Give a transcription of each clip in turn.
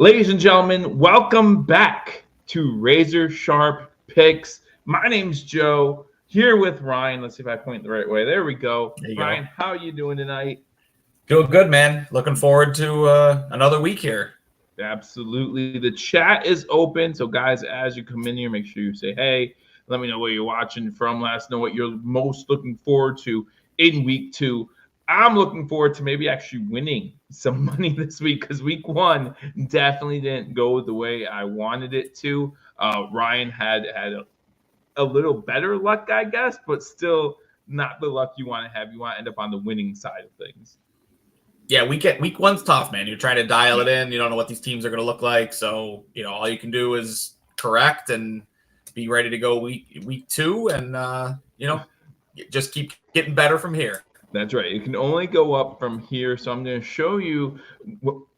Ladies and gentlemen, welcome back to Razor Sharp Picks. My name's Joe, here with Ryan. Let's see if I point the right way. There we go. There you Ryan, go. how are you doing tonight? Doing good, man. Looking forward to another week here. Absolutely. The chat is open. So, guys, as you come in here, make sure you say, hey, let me know where you're watching from. Let us know what you're most looking forward to in week 2. I'm looking forward to maybe actually winning some money this week because week 1 definitely didn't go the way I wanted it to. Ryan had a little better luck, I guess, but still not the luck you want to have. You want to end up on the winning side of things. Yeah, week one's tough, man. You're trying to dial it in. You don't know what these teams are going to look like. So, all you can do is correct and be ready to go week 2 and, just keep getting better from here. That's right. It can only go up from here. So I'm going to show you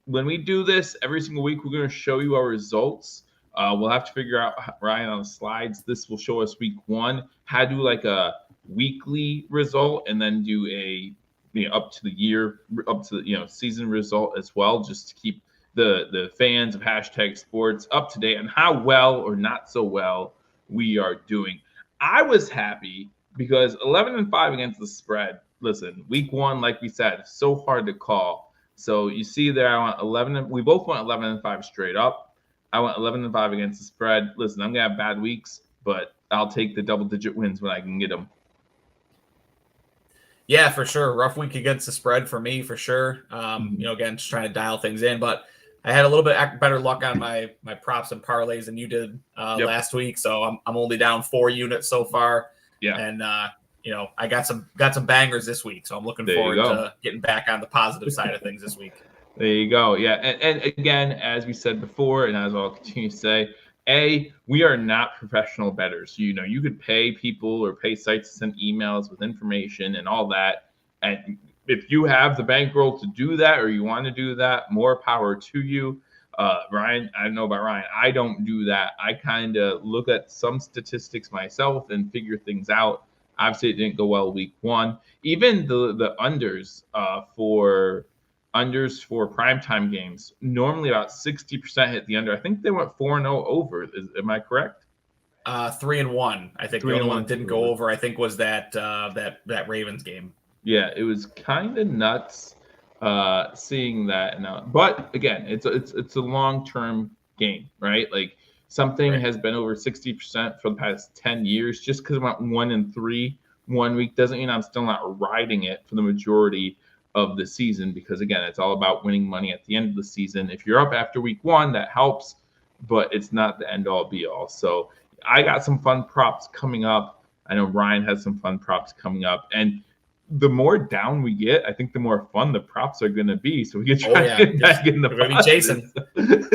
when we do this every single week, we're going to show you our results. We'll have to figure out, Ryan, on the slides. This will show us week 1, how to do like a weekly result and then do a up to the year, up to the season result as well, just to keep the fans of hashtag sports up to date on how well or not so well we are doing. I was happy because 11-5 against the spread. Listen, week 1, like we said, so hard to call. So you see there, I went 11. We both went 11-5 straight up. I went 11-5 against the spread. Listen, I'm gonna have bad weeks, but I'll take the double-digit wins when I can get them. Yeah, for sure. Rough week against the spread for me, for sure. Again, just trying to dial things in, but I had a little bit better luck on my props and parlays than you did last week. So I'm only down 4 units so far. Yeah, and I got some bangers this week, so I'm looking forward to getting back on the positive side of things this week. There you go. Yeah, and again, as we said before, and as I'll continue to say, we are not professional bettors. You could pay people or pay sites to send emails with information and all that. And if you have the bankroll to do that or you want to do that, more power to you. Ryan, I don't know about Ryan. I don't do that. I kind of look at some statistics myself and figure things out. Obviously, it didn't go well week 1. Even the unders for primetime games, normally about 60% hit the under. I think they went 4-0 over. Am I correct? 3-1. I think the only one that didn't go over, I think, was that Ravens game. Yeah, it was kind of nuts seeing that now. But again, it's a long-term game, right? Like something has been over 60% for the past 10 years. Just because I went 1-3 1 week doesn't mean I'm still not riding it for the majority of the season, because again, it's all about winning money at the end of the season. If you're up after week 1, that helps, but it's not the end all be all. So I got some fun props coming up. I know Ryan has some fun props coming up, and the more down we get, I think the more fun the props are going to be. So we can try to get back in the we're going to be chasing.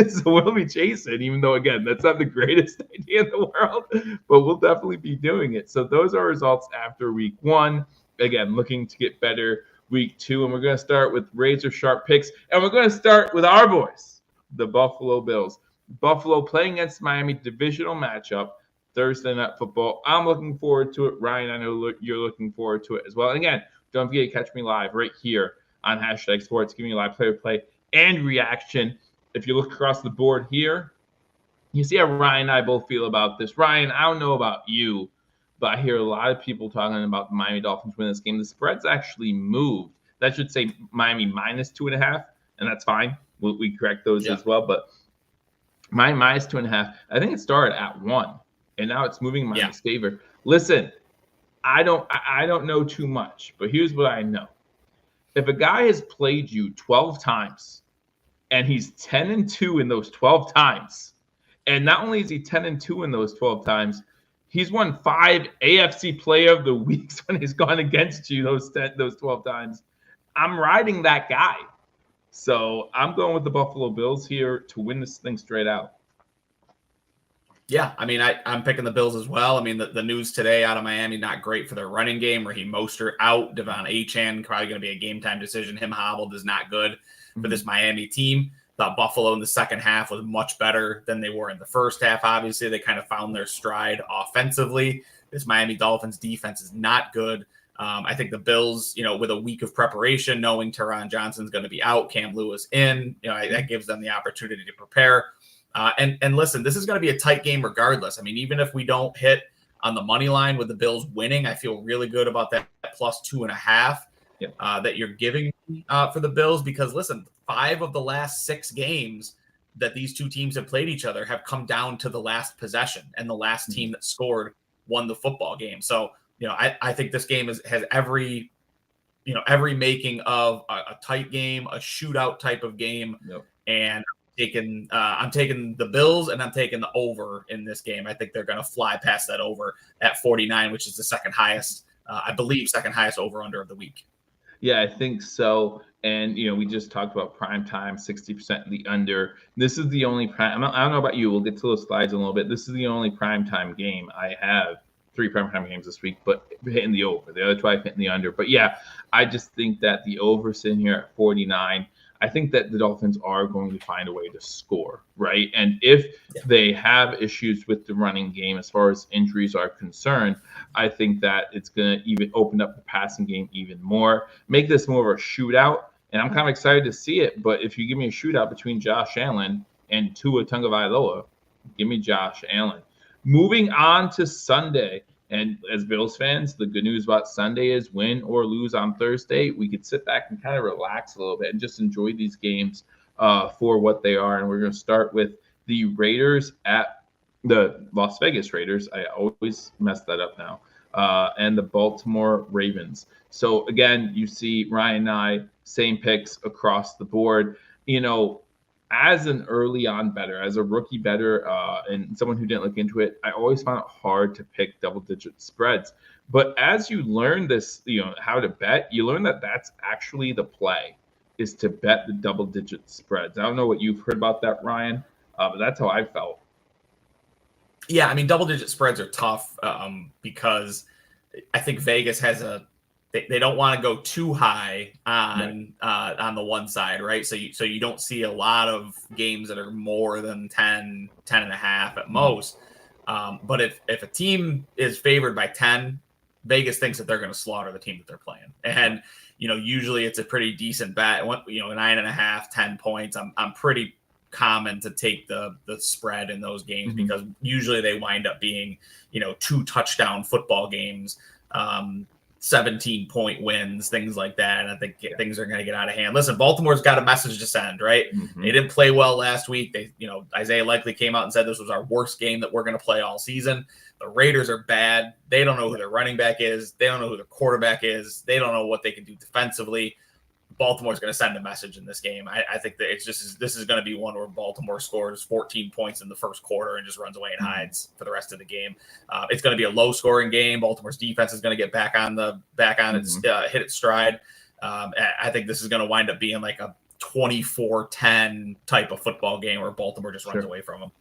So we'll be chasing, even though, again, that's not the greatest idea in the world, but we'll definitely be doing it. So those are results after week 1. Again, looking to get better week 2. And we're going to start with razor sharp picks. And we're going to start with our boys, the Buffalo Bills. Buffalo playing against Miami, divisional matchup. Thursday Night Football. I'm looking forward to it. Ryan, I know you're looking forward to it as well. And again, don't forget to catch me live right here on hashtag sports, giving you live play and reaction. If you look across the board here, you see how Ryan and I both feel about this. Ryan, I don't know about you, but I hear a lot of people talking about the Miami Dolphins winning this game. The spread's actually moved. That should say Miami minus 2.5, and that's fine. We correct those as well. But Miami minus 2.5, I think it started at 1. And now it's moving in Miami's favor. Listen, I don't know too much, but here's what I know. If a guy has played you 12 times and he's 10-2 in those 12 times, and not only is he 10-2 in those 12 times, he's won 5 AFC Player of the Weeks when he's gone against you those 12 times. I'm riding that guy. So I'm going with the Buffalo Bills here to win this thing straight out. Yeah, I mean, I'm picking the Bills as well. I mean, the news today out of Miami, not great for their running game. Raheem Mostert out, Devon Achane, probably going to be a game-time decision. Him hobbled is not good for this Miami team. Thought Buffalo in the second half was much better than they were in the first half. Obviously, they kind of found their stride offensively. This Miami Dolphins defense is not good. I think the Bills, with a week of preparation, knowing Teron Johnson's going to be out, Cam Lewis in, that gives them the opportunity to prepare. And listen, this is going to be a tight game regardless. I mean, even if we don't hit on the money line with the Bills winning, I feel really good about that plus 2.5 that you're giving for the Bills, because listen, 5 of the last 6 games that these two teams have played each other have come down to the last possession, and the last team that scored won the football game. So, I think this game has every making of a tight game, a shootout type of game. And I'm taking the Bills, and I'm taking the over in this game. I think they're going to fly past that over at 49, which is the second highest, I believe, second highest over under of the week. Yeah, I think so. And, we just talked about prime time, 60% the under. This is the only prime. I don't know about you. We'll get to those slides in a little bit. This is the only prime time game I have. 3 prime time games this week, but hitting the over. The other 2 I hitting the under. But yeah, I just think that the over sitting here at 49. I think that the Dolphins are going to find a way to score, right? And if they have issues with the running game as far as injuries are concerned, I think that it's going to even open up the passing game even more, make this more of a shootout. And I'm kind of excited to see it. But if you give me a shootout between Josh Allen and Tua Tagovailoa, give me Josh Allen. Moving on to Sunday, and as Bills fans, the good news about Sunday is win or lose on Thursday, we could sit back and kind of relax a little bit and just enjoy these games for what they are. And we're going to start with the Raiders at the Las Vegas Raiders. I always mess that up now. And the Baltimore Ravens. So again, you see Ryan and I, same picks across the board. As an early on bettor, as a rookie bettor, and someone who didn't look into it, I always found it hard to pick double-digit spreads. But as you learn this, how to bet, you learn that that's actually the play, is to bet the double-digit spreads. I don't know what you've heard about that, Ryan, but that's how I felt. Yeah, I mean, double-digit spreads are tough because I think Vegas has they don't want to go too high on the one side, right? So you don't see a lot of games that are more than 10 and a half at most. But if a team is favored by 10, Vegas thinks that they're going to slaughter the team that they're playing. And, usually it's a pretty decent bet. 9.5, 10 points. I'm pretty common to take the spread in those games because usually they wind up being, 2 touchdown football games. 17-point wins, things like that. And I think things are going to get out of hand. Listen, Baltimore's got a message to send, right? They didn't play well last week. They, Isaiah likely came out and said this was our worst game that we're going to play all season. The Raiders are bad. They don't know who their running back is. They don't know who their quarterback is. They don't know what they can do defensively. Baltimore's going to send a message in this game. I think that this is going to be one where Baltimore scores 14 points in the first quarter and just runs away and hides for the rest of the game. It's going to be a low scoring game. Baltimore's defense is going to get back on its hit its stride. I think this is going to wind up being like a 24-10 type of football game where Baltimore just runs away from them.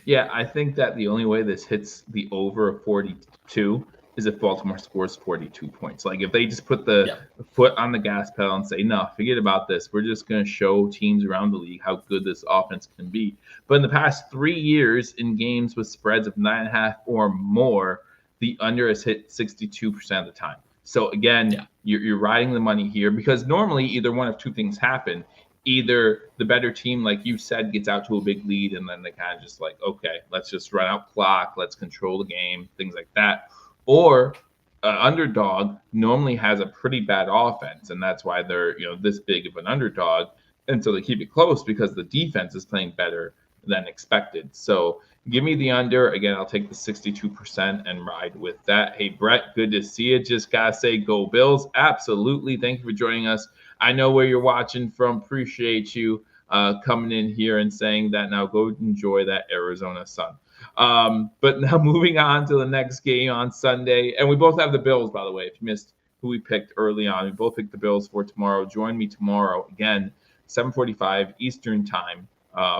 Yeah, I think that the only way this hits the over of 42 is if Baltimore scores 42 points. Like if they just put the foot on the gas pedal and say, no, forget about this. We're just going to show teams around the league how good this offense can be. But in the past 3 years in games with spreads of 9.5 or more, the under has hit 62% of the time. So again, you're riding the money here because normally either one of 2 things happen. Either the better team, like you said, gets out to a big lead and then they kind of just like, okay, let's just run out clock. Let's control the game, things like that. Or underdog normally has a pretty bad offense, and that's why they're this big of an underdog, and so they keep it close because the defense is playing better than expected. So give me the under. Again, I'll take the 62% and ride with that. Hey, Brett, good to see you. Just gotta say, go Bills. Absolutely. Thank you for joining us. I know where you're watching from. Appreciate you coming in here and saying that. Now go enjoy that Arizona sun. But now moving on to the next game on Sunday, and we both have the Bills, by the way. If you missed who we picked early on, we both picked the Bills for tomorrow. Join me tomorrow again, 7:45 Eastern time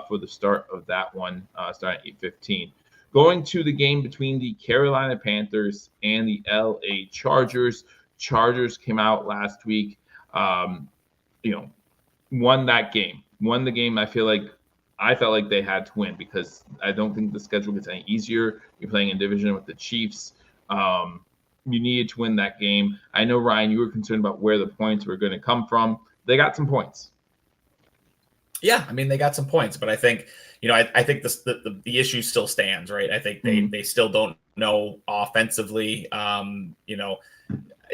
for the start of that one, starting at 8:15. Going to the game between the Carolina Panthers and the LA Chargers. Chargers came out last week, won that game. Won the game. I felt like they had to win because I don't think the schedule gets any easier. You're playing in division with the Chiefs. you needed to win that game. I know, Ryan, you were concerned about where the points were going to come from. They got some points. Yeah, I mean, they got some points, but I think, I think the issue still stands, right? I think they still don't know offensively,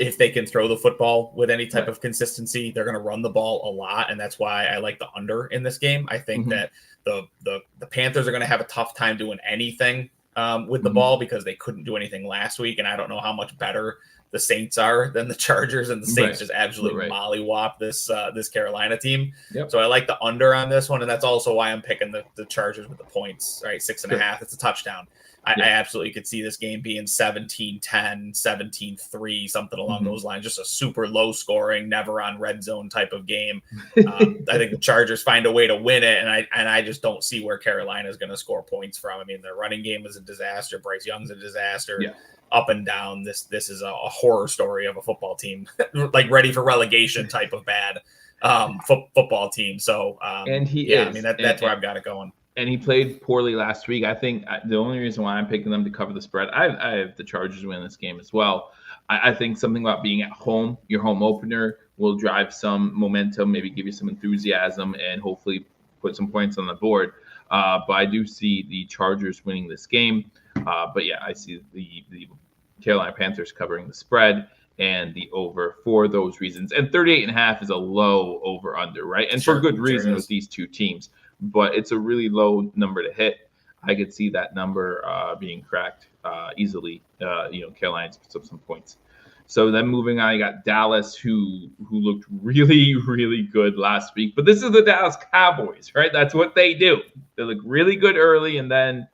if they can throw the football with any type of consistency. They're going to run the ball a lot, and that's why I like the under in this game. I think that the Panthers are going to have a tough time doing anything with the ball because they couldn't do anything last week, and I don't know how much better the Saints are than the Chargers, and the Saints just absolutely mollywop this Carolina team. So I like the under on this one, and that's also why I'm picking the Chargers with the points, right? 6.5. It's a touchdown. I absolutely could see this game being 17-10, 17-3, something along those lines. Just a super low scoring, never on red zone type of game. I think the Chargers find a way to win it, and I just don't see where Carolina is going to score points from. I mean, their running game is a disaster. Bryce Young's a disaster. Up and down. This is a horror story of a football team, like ready for relegation type of bad football team. So and he is. I mean, that's where I've got it going. And he played poorly last week. I think the only reason why I'm picking them to cover the spread, I have the Chargers win this game as well. I think something about being at home, your home opener, will drive some momentum, maybe give you some enthusiasm, and hopefully put some points on the board. But I do see the Chargers winning this game. But yeah, I see the Carolina Panthers covering the spread and the over for those reasons. And 38.5 is a low over-under, right? And for good reason with these two teams. But it's a really low number to hit. I could see that number being cracked easily. Carolina puts up some points. So then moving on, you got Dallas, who looked really, really good last week. But this is the Dallas Cowboys, right? That's what they do. They look really good early, and then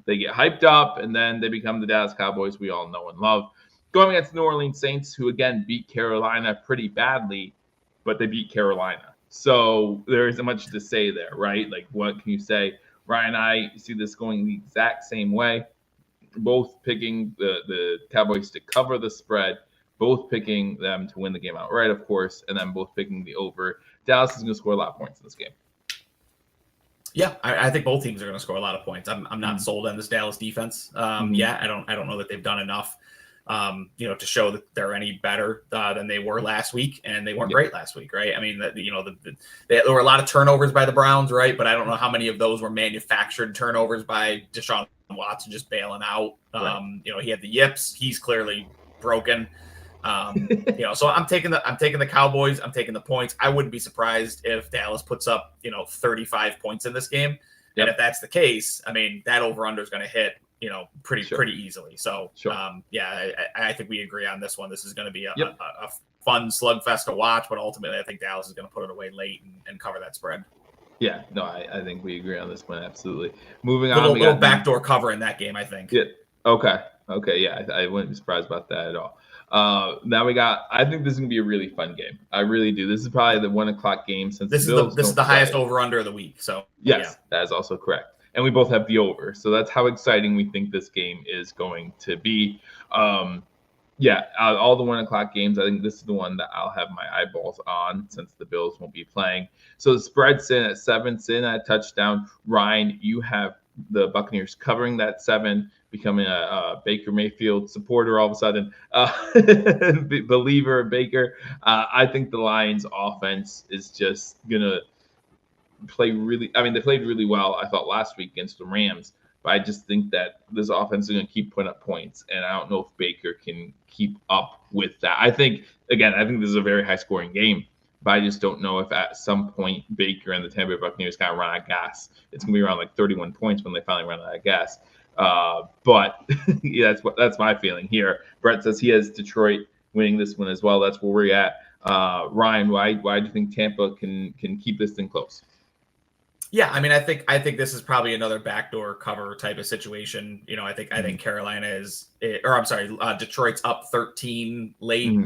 they get hyped up, and then they become the Dallas Cowboys we all know and love. Going against New Orleans Saints, who, again, beat Carolina pretty badly, but they beat Carolina. So there isn't much to say there, right? Like, what can you say? Ryan and I see this going the exact same way. Both picking the Cowboys to cover the spread, both picking them to win the game outright, of course, and then both picking the over. Dallas is going to score a lot of points in this game. Yeah, I think both teams are going to score a lot of points. I'm not sold on this Dallas defense. Yeah, I don't know that they've done enough, to show that they're any better than they were last week, and they weren't great last week, right? I mean, there were a lot of turnovers by the Browns, right? But I don't know how many of those were manufactured turnovers by Deshaun Watson just bailing out. He had the yips. He's clearly broken. So I'm taking the Cowboys. I'm taking the points. I wouldn't be surprised if Dallas puts up, 35 points in this game. And if that's the case, I mean, that over-under is going to hit, pretty easily. So, I think we agree on this one. This is going to be a fun slugfest to watch, but ultimately I think Dallas is going to put it away late and cover that spread. Yeah, no, I think we agree on this one. Absolutely. Moving on. Little backdoor cover in that game, I think. Yeah. Okay. Yeah, I wouldn't be surprised about that at all. Now I think this is going to be a really fun game. I really do. This is probably the 1:00 game since this is the highest over-under of the week. So yes, that is also correct. And we both have the over. So that's how exciting we think this game is going to be. All the 1:00 games, I think this is the one that I'll have my eyeballs on since the Bills won't be playing. So the spread's in at 7, in at touchdown. Ryan, you have the Buccaneers covering that 7, becoming a Baker Mayfield supporter all of a sudden, believer of Baker. I think the Lions offense is just going to play they played really well, I thought, last week against the Rams. But I just think that this offense is going to keep putting up points, and I don't know if Baker can keep up with that. I think this is a very high-scoring game, but I just don't know if at some point Baker and the Tampa Bay Buccaneers kind of run out of gas. It's going to be around like 31 points when they finally run out of gas. But that's my feeling here. Brett says he has Detroit winning this one as well. That's where we're at. Ryan, why do you think Tampa can keep this thing close? Yeah, I mean, I think this is probably another backdoor cover type of situation. I think Carolina Detroit's up 13 late.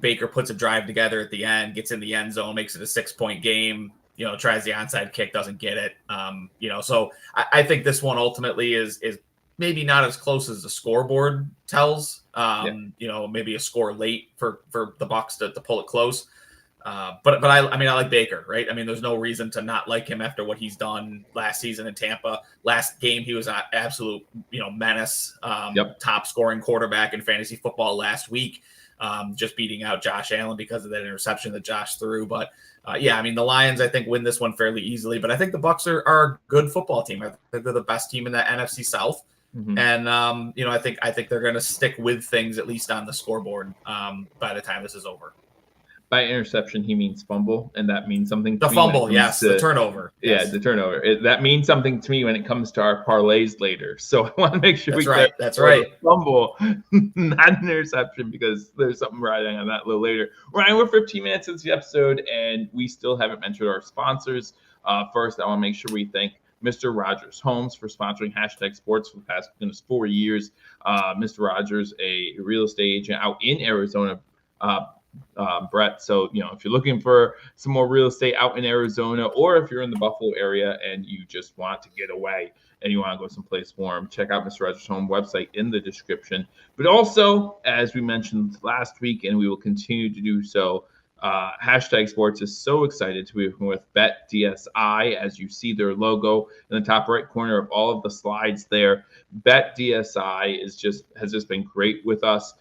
Baker puts a drive together at the end, gets in the end zone, makes it a 6-point game. Tries the onside kick, doesn't get it. So I think this one ultimately is maybe not as close as the scoreboard tells. Maybe a score late for the Bucs to pull it close. But I mean, I like Baker, right? I mean, there's no reason to not like him after what he's done last season in Tampa. Last game, he was an absolute, menace, top scoring quarterback in fantasy football last week, just beating out Josh Allen because of that interception that Josh threw. But yeah, I mean, the Lions, I think, win this one fairly easily. But I think the Bucs are a good football team. I think they're the best team in the NFC South. Mm-hmm. And I think they're going to stick with things at least on the scoreboard by the time this is over. By interception, he means fumble, and that means something to me. The fumble, yes. The turnover. Yeah, the turnover. That means something to me when it comes to our parlays later. So I want to make sure That's right. Fumble, not an interception, because there's something riding on that a little later. Ryan, we're 15 minutes into the episode, and we still haven't mentioned our sponsors. First, I want to make sure we thank Mr. Rogers Homes for sponsoring #Sports for the past 4 years. Mr. Rogers, a real estate agent out in Arizona, Brett. So, if you're looking for some more real estate out in Arizona, or if you're in the Buffalo area and you just want to get away and you want to go someplace warm, check out Mr. Rogers' home website in the description. But also, as we mentioned last week, and we will continue to do so, #Sports is so excited to be working with BetDSI. As you see their logo in the top right corner of all of the slides there, BetDSI has just been great with us.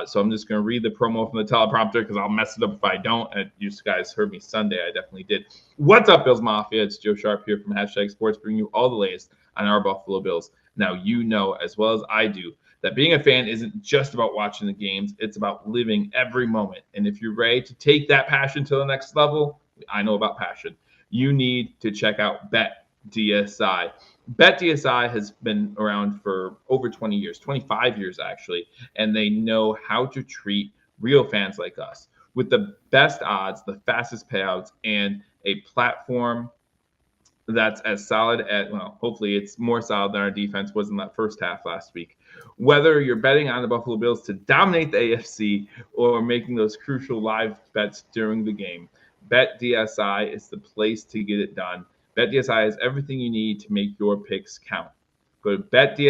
So I'm just going to read the promo from the teleprompter because I'll mess it up if I don't. You guys heard me Sunday. I definitely did. What's up, Bills Mafia? It's Joe Sharpe here from #Sports, bringing you all the latest on our Buffalo Bills. Now, you know as well as I do that being a fan isn't just about watching the games. It's about living every moment. And if you're ready to take that passion to the next level, I know about passion, you need to check out BetDSI. BetDSI has been around for over 20 years, 25 years actually, and they know how to treat real fans like us with the best odds, the fastest payouts, and a platform that's as solid as, well, hopefully it's more solid than our defense was in that first half last week. Whether you're betting on the Buffalo Bills to dominate the AFC or making those crucial live bets during the game, BetDSI is the place to get it done. BetDSI has everything you need to make your picks count. Go to betdsi.eu,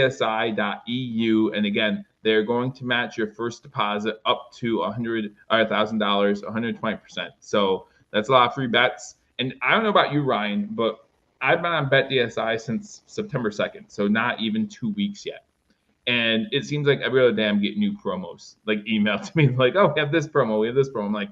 and again, they're going to match your first deposit up to $100,000, 120%. So that's a lot of free bets. And I don't know about you, Ryan, but I've been on BetDSI since September 2nd, so not even 2 weeks yet. And it seems like every other day I'm getting new promos, like emailed to me, like, oh, we have this promo, we have this promo. I'm like,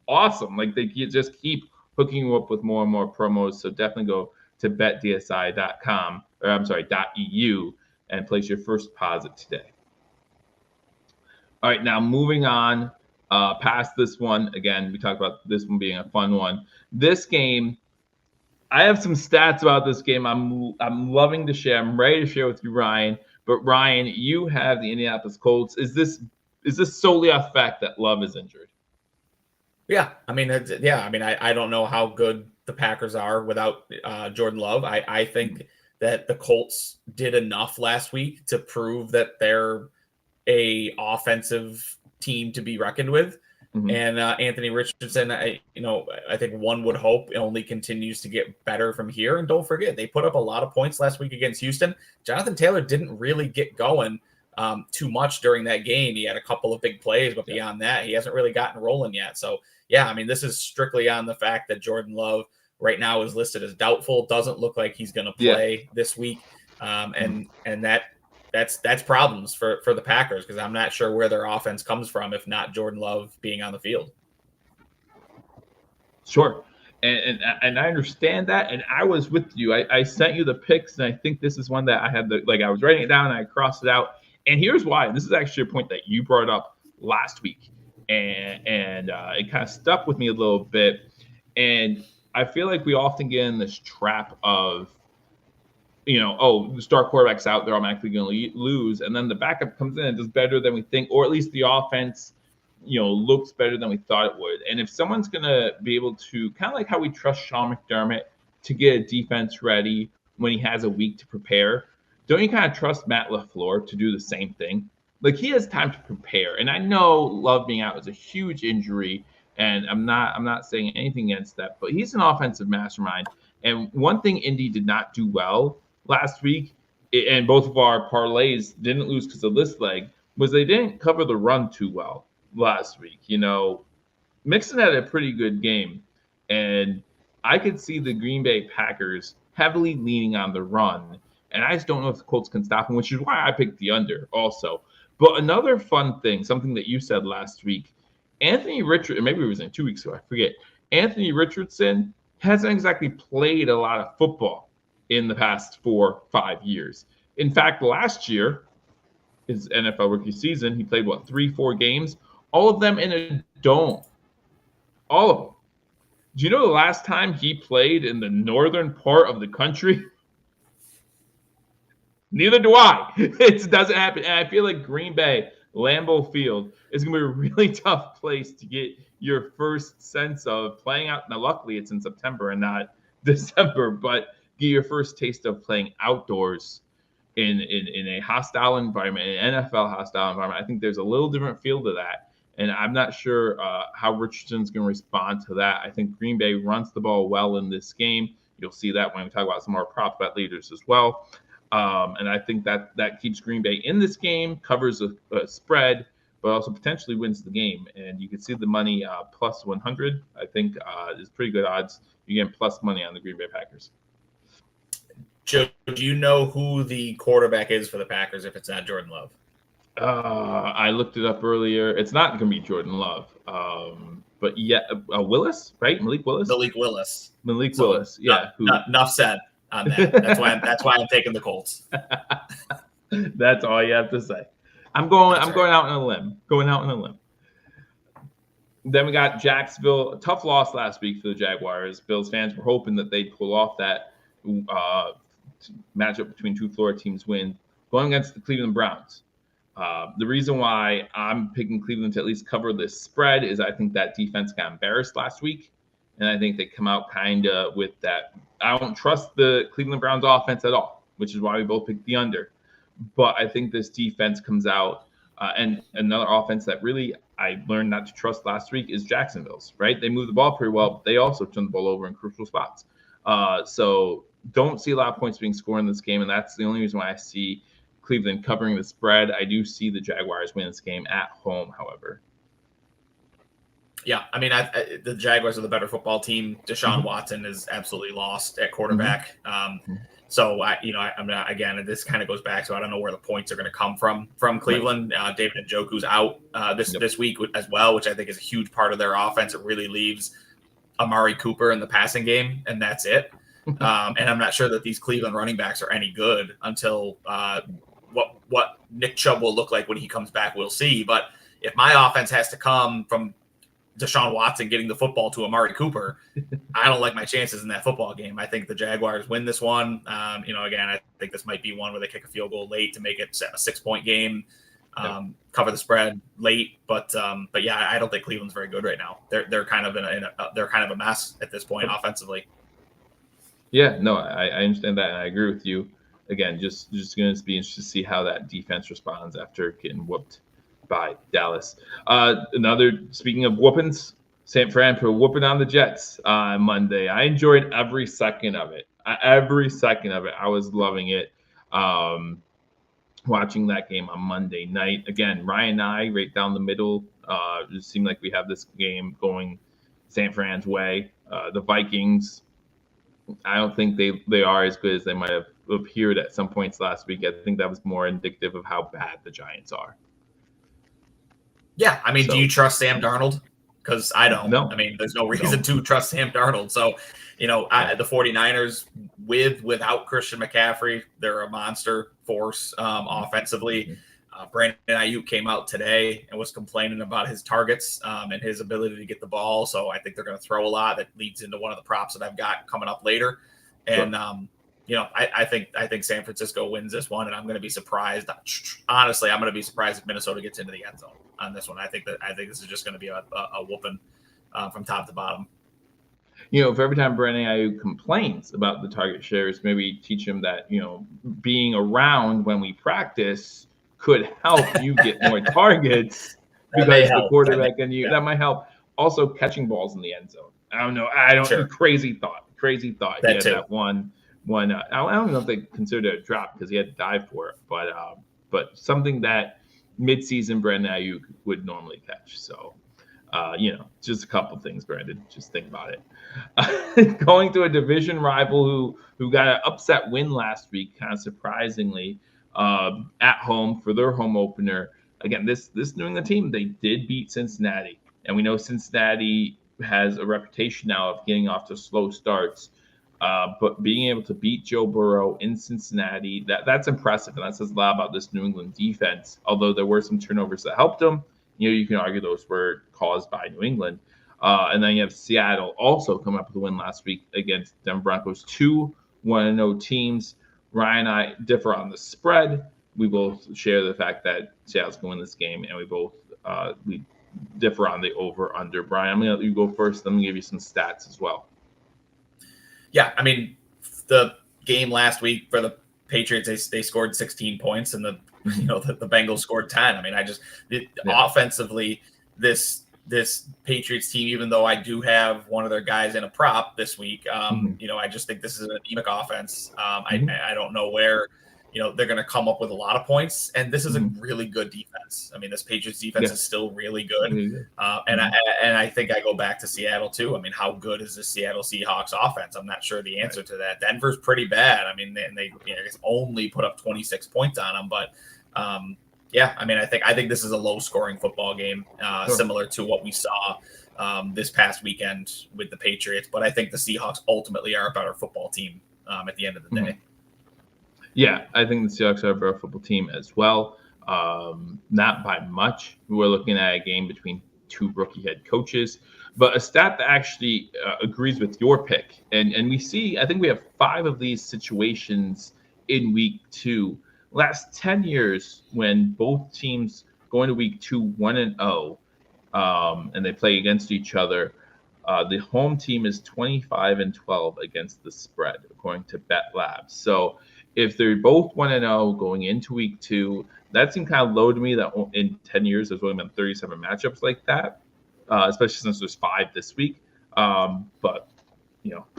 awesome. Like, they just keep hooking you up with more and more promos. So definitely go to betdsi.com, or I'm sorry, .eu, and place your first deposit today. All right, now moving on past this one. Again, we talked about this one being a fun one. This game, I have some stats about this game I'm loving to share. I'm ready to share with you, Ryan. But Ryan, you have the Indianapolis Colts. Is this solely a fact that Love is injured? Yeah, I mean, I don't know how good the Packers are without Jordan Love. I think that the Colts did enough last week to prove that they're a offensive team to be reckoned with. Mm-hmm. And Anthony Richardson, I think one would hope it only continues to get better from here. And don't forget, they put up a lot of points last week against Houston. Jonathan Taylor didn't really get going too much during that game. He had a couple of big plays, but beyond that, he hasn't really gotten rolling yet. So, yeah, I mean, this is strictly on the fact that Jordan Love right now is listed as doubtful. Doesn't look like he's going to play this week. And that's problems for the Packers, because I'm not sure where their offense comes from if not Jordan Love being on the field. Sure. And I understand that. And I was with you. I sent you the picks, and I think this is one that I had I was writing it down and I crossed it out. And here's why. This is actually a point that you brought up last week. And it kind of stuck with me a little bit. And I feel like we often get in this trap of, the star quarterback's out, they're automatically going to lose. And then the backup comes in and does better than we think, or at least the offense, looks better than we thought it would. And if someone's going to be able to, kind of like how we trust Sean McDermott to get a defense ready when he has a week to prepare, don't you kind of trust Matt LaFleur to do the same thing? Like, he has time to prepare. And I know Love being out is a huge injury, and I'm not saying anything against that, but he's an offensive mastermind. And one thing Indy did not do well last week, and both of our parlays didn't lose because of this leg, was they didn't cover the run too well last week. Mixon had a pretty good game, and I could see the Green Bay Packers heavily leaning on the run, and I just don't know if the Colts can stop him, which is why I picked the under also. But another fun thing, something that you said last week, Anthony Richardson, maybe it was in 2 weeks ago, I forget. Anthony Richardson hasn't exactly played a lot of football in the past 4-5 years. In fact, last year, his NFL rookie season, he played 3-4 games, all of them in a dome. All of them. Do you know the last time he played in the northern part of the country? Neither do I. It doesn't happen. And I feel like Green Bay, Lambeau Field, is going to be a really tough place to get your first sense of playing out. Now, luckily, it's in September and not December, but get your first taste of playing outdoors in a hostile environment, an NFL hostile environment. I think there's a little different feel to that. And I'm not sure how Richardson's going to respond to that. I think Green Bay runs the ball well in this game. You'll see that when we talk about some more prop bet leaders as well. And I think that keeps Green Bay in this game, covers a spread, but also potentially wins the game. And you can see the money plus 100. I think is pretty good odds. You get plus money on the Green Bay Packers. Joe, do you know who the quarterback is for the Packers if it's not Jordan Love? I looked it up earlier. It's not going to be Jordan Love. But yeah, Willis, right? Malik Willis. Willis. Yeah. Enough said on that. That's why I'm taking the Colts. That's all you have to say. I'm going out on a limb. Then we got Jacksonville. A tough loss last week for the Jaguars. Bills fans were hoping that they'd pull off that matchup between two Florida teams win, going against the Cleveland Browns. The reason why I'm picking Cleveland to at least cover this spread is I think that defense got embarrassed last week, and I think they come out kind of with that. I don't trust the Cleveland Browns offense at all, which is why we both picked the under. But I think this defense comes out, and another offense that really I learned not to trust last week is Jacksonville's, right? They move the ball pretty well, but they also turn the ball over in crucial spots. So don't see a lot of points being scored in this game, and that's the only reason why I see Cleveland covering the spread. I do see the Jaguars win this game at home, however. Yeah, I mean, the Jaguars are the better football team. Deshaun Watson is absolutely lost at quarterback. So again, this kind of goes back to I don't know where the points are going to come from Cleveland. David Njoku's out this week as well, which I think is a huge part of their offense. It really leaves Amari Cooper in the passing game, and that's it. And I'm not sure that these Cleveland running backs are any good until what Nick Chubb will look like when he comes back, we'll see. But if my offense has to come from Deshaun Watson getting the football to Amari Cooper, I don't like my chances in that football game. I think the Jaguars win this one. Again, I think this might be one where they kick a field goal late to make it a 6-point game, cover the spread late. But yeah, I don't think Cleveland's very good right now. They're kind of they're kind of a mess at this point offensively. Yeah, no, I understand that, and I agree with you. Again, just going to be interested to see how that defense responds after getting whooped by Dallas. Speaking of whoopings, San Fran put a whooping on the Jets on Monday. I enjoyed every second of it. I was loving it. Watching that game on Monday night. Again, Ryan and I right down the middle. It just seemed like we have this game going San Fran's way. The Vikings, I don't think they are as good as they might have appeared at some points last week. I think that was more indicative of how bad the Giants are. Yeah, I mean, do you trust Sam Darnold? Because I don't. No. I mean, there's no reason to trust Sam Darnold. So, the 49ers, without Christian McCaffrey, they're a monster force offensively. Brandon Ayuk came out today and was complaining about his targets and his ability to get the ball. So I think they're going to throw a lot. That leads into one of the props that I've got coming up later. And, I think San Francisco wins this one, and I'm going to be surprised. Honestly, I'm going to be surprised if Minnesota gets into the end zone on this one. I think this is just going to be a whooping from top to bottom. For every time Brandon Ayuk complains about the target shares, maybe teach him that, being around when we practice could help you get more targets because the quarterback and you, that might help. Also catching balls in the end zone. I don't know. Sure. Crazy thought. He had that one. I don't know if they consider it a drop because he had to dive for it, but something that midseason Brandon Ayuk would normally catch. So Just a couple things, Brandon. Just think about it. Going to a division rival who got an upset win last week, kind of surprisingly, at home for their home opener. Again, this New England team, they did beat Cincinnati, and we know Cincinnati has a reputation now of getting off to slow starts. But being able to beat Joe Burrow in Cincinnati, that's impressive, and that says a lot about this New England defense. Although there were some turnovers that helped them, you can argue those were caused by New England. And then you have Seattle also coming up with a win last week against Denver Broncos. 2 1-0 teams. Ryan and I differ on the spread. We both share the fact that Seattle's going to win this game, and we differ on the over/under. Brian, I'm going to let you go first. Let me give you some stats as well. Yeah, I mean, the game last week for the Patriots, they scored 16 points, and the Bengals scored 10. I mean, offensively, this Patriots team, even though I do have one of their guys in a prop this week, I just think this is an anemic offense. I don't know where they're going to come up with a lot of points, and this is a really good defense. I mean, this Patriots defense is still really good, and I think I go back to Seattle too. I mean, how good is the Seattle Seahawks offense? I'm not sure the answer to that. Denver's pretty bad. I mean, they only put up 26 points on them, but I mean, I think this is a low scoring football game, similar to what we saw this past weekend with the Patriots. But I think the Seahawks ultimately are a better football team at the end of the day. Yeah, I think the Seahawks are a better football team as well. Not by much. We're looking at a game between 2 rookie head coaches. But a stat that actually agrees with your pick. And we see, I think we have 5 of these situations in week 2. Last 10 years, when both teams go into week 2 1-0, and they play against each other, the home team is 25-12 against the spread, according to Bet Labs. So if they're both 1-0 going into week 2, that seemed kind of low to me that in 10 years there's only been 37 matchups like that, especially since there's 5 this week. But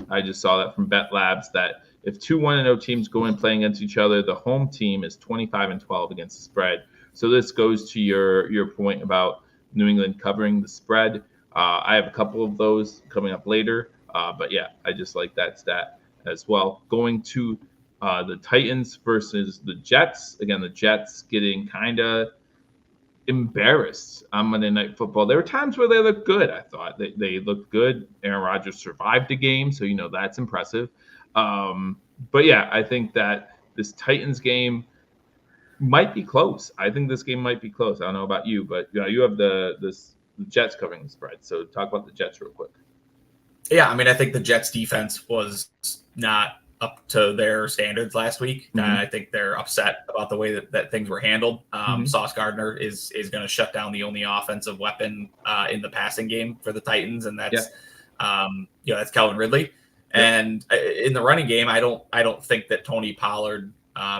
I just saw that from Bet Labs that if 2 1-0 teams go in playing against each other, the home team is 25-12 against the spread. So this goes to your point about New England covering the spread. I have a couple of those coming up later. But yeah, I just like that stat as well. Going to the Titans versus the Jets. Again, the Jets getting kind of embarrassed on Monday Night Football. There were times where they looked good. I thought they looked good. Aaron Rodgers survived the game, so that's impressive. But yeah, I think that this Titans game might be close. I think this game might be close. I don't know about you, but you have the Jets covering the spread. So talk about the Jets real quick. Yeah, I mean, I think the Jets defense was not up to their standards last week. I think they're upset about the way that things were handled. Sauce Gardner is going to shut down the only offensive weapon in the passing game for the Titans, and that's that's Calvin Ridley. And in the running game, I don't think that Tony Pollard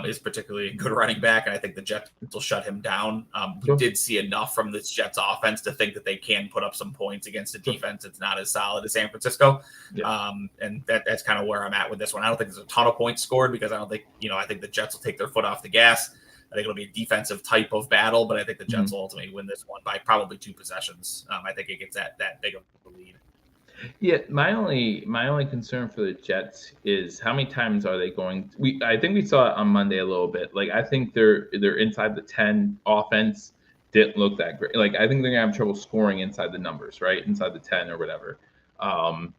is particularly a good running back, and I think the Jets will shut him down. We did see enough from this Jets offense to think that they can put up some points against a defense that's not as solid as San Francisco. And that's kind of where I'm at with this one. I don't think there's a ton of points scored because I don't think, I think the Jets will take their foot off the gas. I think it'll be a defensive type of battle, but I think the Jets will ultimately win this one by probably 2 possessions. I think it gets that big of a lead. Yeah, my only concern for the Jets is how many times are they going? I think we saw it on Monday a little bit. Like I think they're inside the 10 offense didn't look that great. Like I think they're gonna have trouble scoring inside the numbers, right? Inside the 10 or whatever. And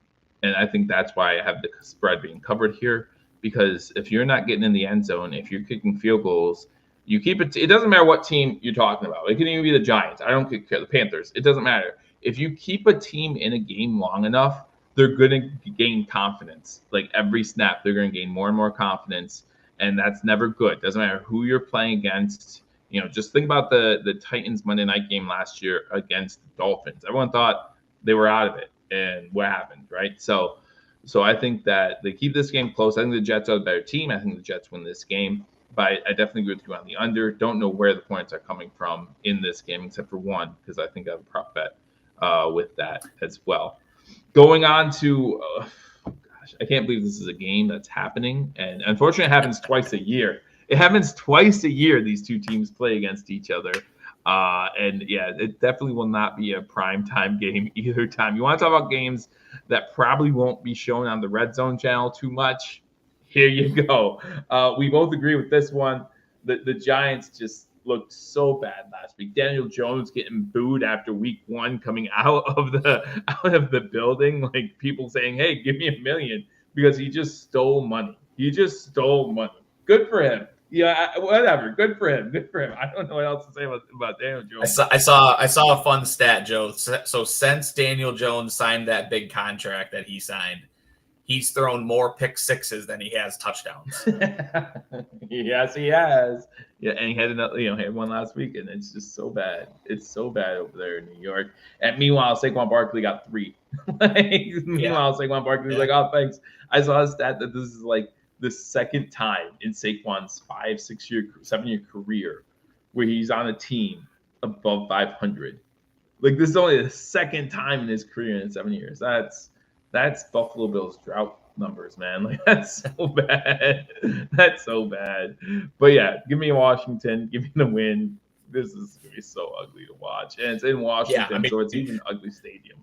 I think that's why I have the spread being covered here, because if you're not getting in the end zone, if you're kicking field goals, you keep it. It doesn't matter what team you're talking about. It can even be the Giants. I don't care. The Panthers. It doesn't matter. If you keep a team in a game long enough, they're going to gain confidence. Like every snap, they're going to gain more and more confidence, and that's never good. Doesn't matter who you're playing against. Just think about the Titans Monday night game last year against the Dolphins. Everyone thought they were out of it, and what happened, right? So I think that they keep this game close. I think the Jets are the better team. I think the Jets win this game, but I definitely agree with you on the under. Don't know where the points are coming from in this game, except for one, because I think I have a prop bet with that as well. Going on to, I can't believe this is a game that's happening. And unfortunately, it happens twice a year. It happens twice a year. These two teams play against each other. And yeah, it definitely will not be a prime time game either time. You want to talk about games that probably won't be shown on the Red Zone channel too much? Here you go. We both agree with this one. The Giants just looked so bad last week. Daniel Jones getting booed after week 1 coming out of the building, like people saying, "Hey, give me $1 million," because he just stole money. He just stole money. Good for him. Yeah, whatever. Good for him. Good for him. I don't know what else to say about Daniel Jones. I saw a fun stat, Joe. So since Daniel Jones signed that big contract that he signed, he's thrown more pick sixes than he has touchdowns. Yes, he has. Yeah, and he had another, had one last week, and it's just so bad. It's so bad over there in New York. And meanwhile, Saquon Barkley got 3. Saquon Barkley's like, "Oh, thanks." I saw a stat that this is like the second time in Saquon's 5, 6 year, 7 year career where he's on a team above 500. Like, this is only the second time in his career in 7 years. That's Buffalo Bills drought numbers, man. Like, that's so bad. That's so bad. But yeah, give me Washington. Give me the win. This is gonna be so ugly to watch, and it's in Washington, so it's even an ugly stadium.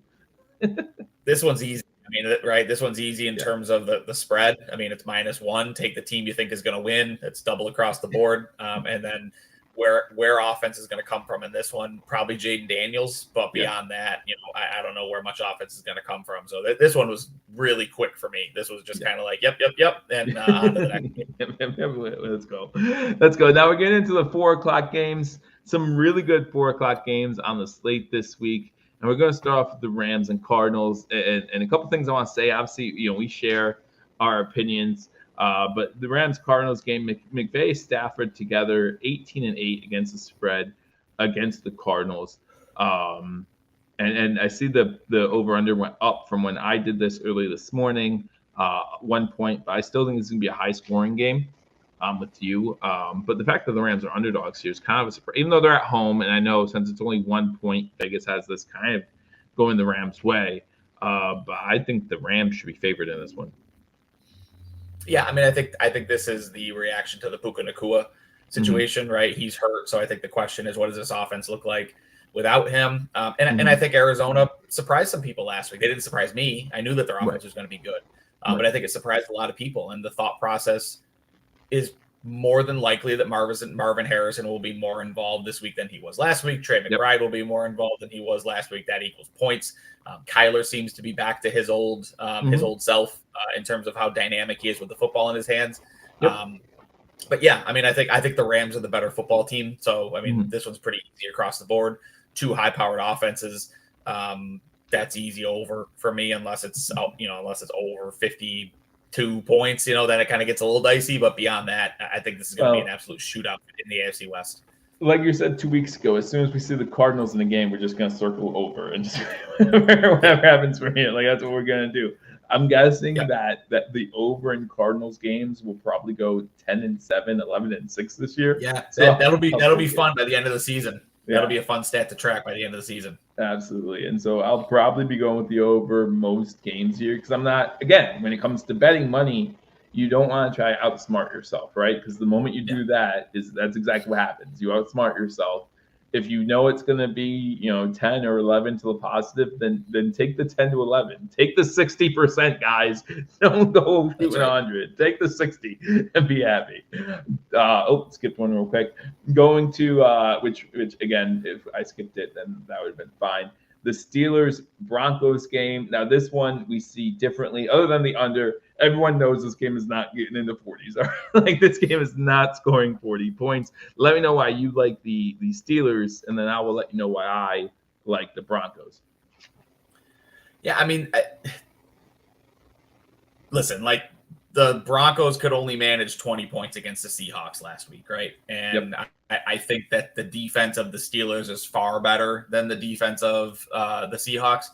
This one's easy. I mean, right? This one's easy in terms of the spread. I mean, it's -1. Take the team you think is going to win. It's double across the board. And then where offense is going to come from in this one, probably Jaden Daniels. But beyond that, I don't know where much offense is going to come from. So this one was really quick for me. This was just kind of like, yep. And on to the next game. Let's go. Now we're getting into the 4:00 games. Some really good 4:00 games on the slate this week. And we're going to start off with the Rams and Cardinals. And a couple things I want to say. Obviously, we share our opinions. But the Rams-Cardinals game, McVay, Stafford together, 18-8 against the spread against the Cardinals. And I see the over-under went up from when I did this early this morning, 1 point. But I still think it's going to be a high-scoring game. With you. But the fact that the Rams are underdogs here is kind of a surprise, even though they're at home. And I know since it's only 1 point, Vegas has this kind of going the Rams' way. But I think the Rams should be favored in this one. Yeah, I mean, I think this is the reaction to the Puka Nacua situation, right? He's hurt. So I think the question is, what does this offense look like without him? And I think Arizona surprised some people last week. They didn't surprise me. I knew that their offense was going to be good. But I think it surprised a lot of people. And the thought process is more than likely that Marvin Harrison will be more involved this week than he was last week. Trey McBride will be more involved than he was last week. That equals points. Kyler seems to be back to his old self in terms of how dynamic he is with the football in his hands. But yeah, I mean, I think the Rams are the better football team. So I mean, this one's pretty easy across the board. 2 high-powered offenses. That's easy over for me, unless it's over 52 points, then it kind of gets a little dicey. But beyond that, I think this is going to be an absolute shootout in the AFC West. Like you said 2 weeks ago, as soon as we see the Cardinals in the game, we're just going to circle over and just whatever happens from here. Like, that's what we're going to do. I'm guessing that the over in Cardinals games will probably go 10-7, 11-6 this year. Yeah, so that'll be fun by the end of the season. That'll be a fun stat to track by the end of the season. Absolutely. And so I'll probably be going with the over most games here because I'm not, again, when it comes to betting money, you don't want to try to outsmart yourself, right? Because the moment you do that's exactly what happens. You outsmart yourself. If you know it's going to be, 10 or 11 to the positive, then take the 10 to 11. Take the 60%, guys. Don't go shooting 100. Take the 60 and be happy. Skipped one real quick. Going to which again, if I skipped it, then that would have been fine. The Steelers-Broncos game. Now, this one we see differently. Other than the under, everyone knows this game is not getting into 40s. All right? Like, this game is not scoring 40 points. Let me know why you like the Steelers, and then I will let you know why I like the Broncos. Yeah, I mean, listen, like, the Broncos could only manage 20 points against the Seahawks last week, right? And I think that the defense of the Steelers is far better than the defense of the Seahawks.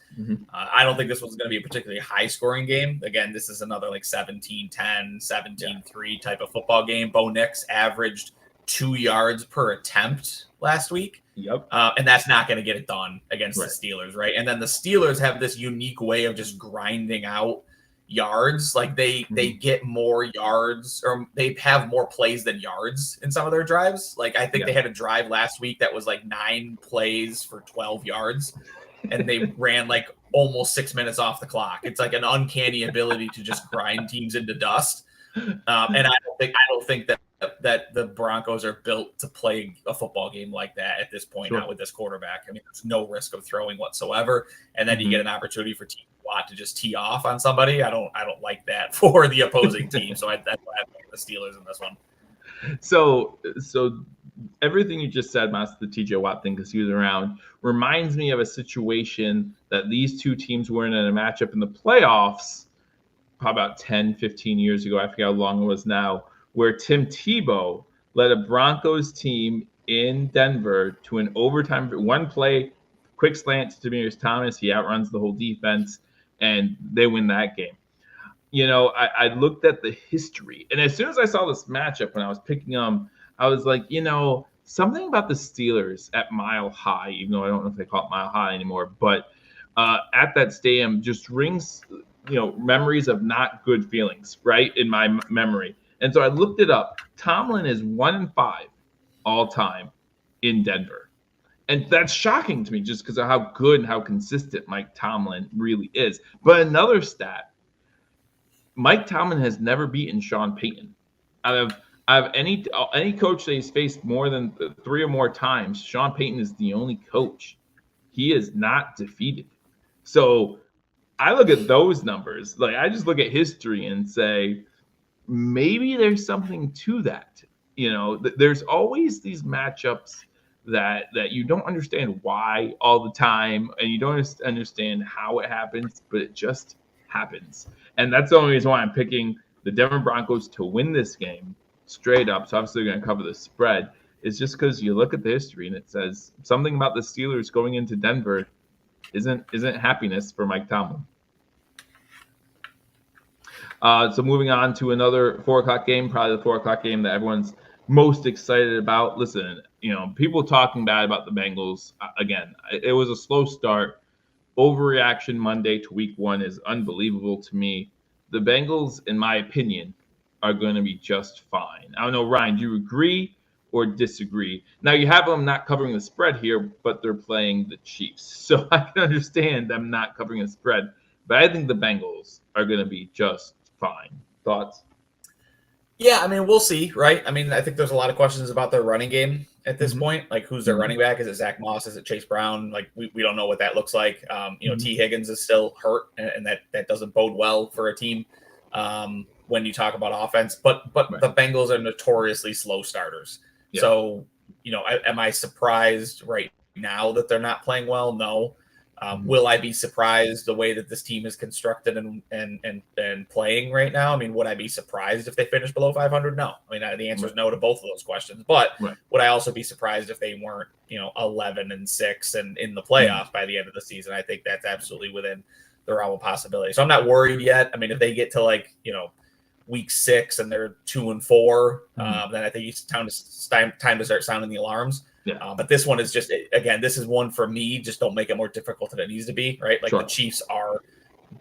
I don't think this was going to be a particularly high-scoring game. Again, this is another like 17-10, 17-3 type of football game. Bo Nix averaged 2 yards per attempt last week. And that's not going to get it done against the Steelers, right? And then the Steelers have this unique way of just grinding out yards. Like they get more yards, or they have more plays than yards in some of their drives. Like I think they had a drive last week that was like 9 plays for 12 yards, and they ran like almost 6 minutes off the clock. It's like an uncanny ability to just grind teams into dust. And I don't think that the Broncos are built to play a football game like that at this point. Not with this quarterback. I mean, there's no risk of throwing whatsoever, and then you get an opportunity for Team Watt to just tee off on somebody. I don't like that for the opposing team. So that's why I'm picking the Steelers in this one. So everything you just said, Mas, the TJ Watt thing, because he was around, reminds me of a situation that these two teams were in a matchup in the playoffs probably about 10, 15 years ago. I forget how long it was now, where Tim Tebow led a Broncos team in Denver to an overtime, one play, quick slant to Demaryius Thomas. He outruns the whole defense, and they win that game. You know, I looked at the history, and as soon as I saw this matchup when I was picking them, I was like, you know, something about the Steelers at Mile High, even though I don't know if they call it Mile High anymore, but at that stadium just rings, you know, memories of not good feelings, right, in my memory. And so I looked it up. Tomlin is 1-5 all time in Denver. And that's shocking to me just because of how good and how consistent Mike Tomlin really is. But another stat, Mike Tomlin has never beaten Sean Payton. Out of any coach that he's faced more than 3 or more times, Sean Payton is the only coach he is not defeated. So I look at those numbers. Like, I just look at history and say, maybe there's something to that. You know, there's always these matchups that you don't understand why all the time, and you don't understand how it happens, but it just happens. And that's the only reason why I'm picking the Denver Broncos to win this game straight up. So obviously they're going to cover the spread. It's just because you look at the history and it says something about the Steelers going into Denver isn't happiness for Mike Tomlin. So moving on to another 4:00 game, probably the 4:00 game that everyone's most excited about. Listen, you know, people talking bad about the Bengals. Again, it was a slow start. Overreaction Monday to week 1 is unbelievable to me. The Bengals, in my opinion, are going to be just fine. I don't know, Ryan, do you agree or disagree? Now, you have them not covering the spread here, but they're playing the Chiefs. So I can understand them not covering the spread. But I think the Bengals are going to be just fine. Thoughts? Yeah, I mean, we'll see, right? I mean, I think there's a lot of questions about their running game at this point. Like, who's their running back? Is it Zach Moss? Is it Chase Brown? Like, we don't know what that looks like. You know, T. Higgins is still hurt, and that doesn't bode well for a team when you talk about offense. But the Bengals are notoriously slow starters. Yeah. So, you know, am I surprised right now that they're not playing well? No. Will I be surprised the way that this team is constructed and playing right now? I mean, would I be surprised if they finish below 500? No. I mean, the answer is no to both of those questions. But would I also be surprised if they weren't, you know, 11-6 and in the playoffs by the end of the season? I think that's absolutely within the realm of possibility. So I'm not worried yet. I mean, if they get to, like, you know, week 6 and they're 2-4, then I think it's time to start sounding the alarms. Yeah. But this one is just, again, this is one for me. Just don't make it more difficult than it needs to be, right? Like, the Chiefs are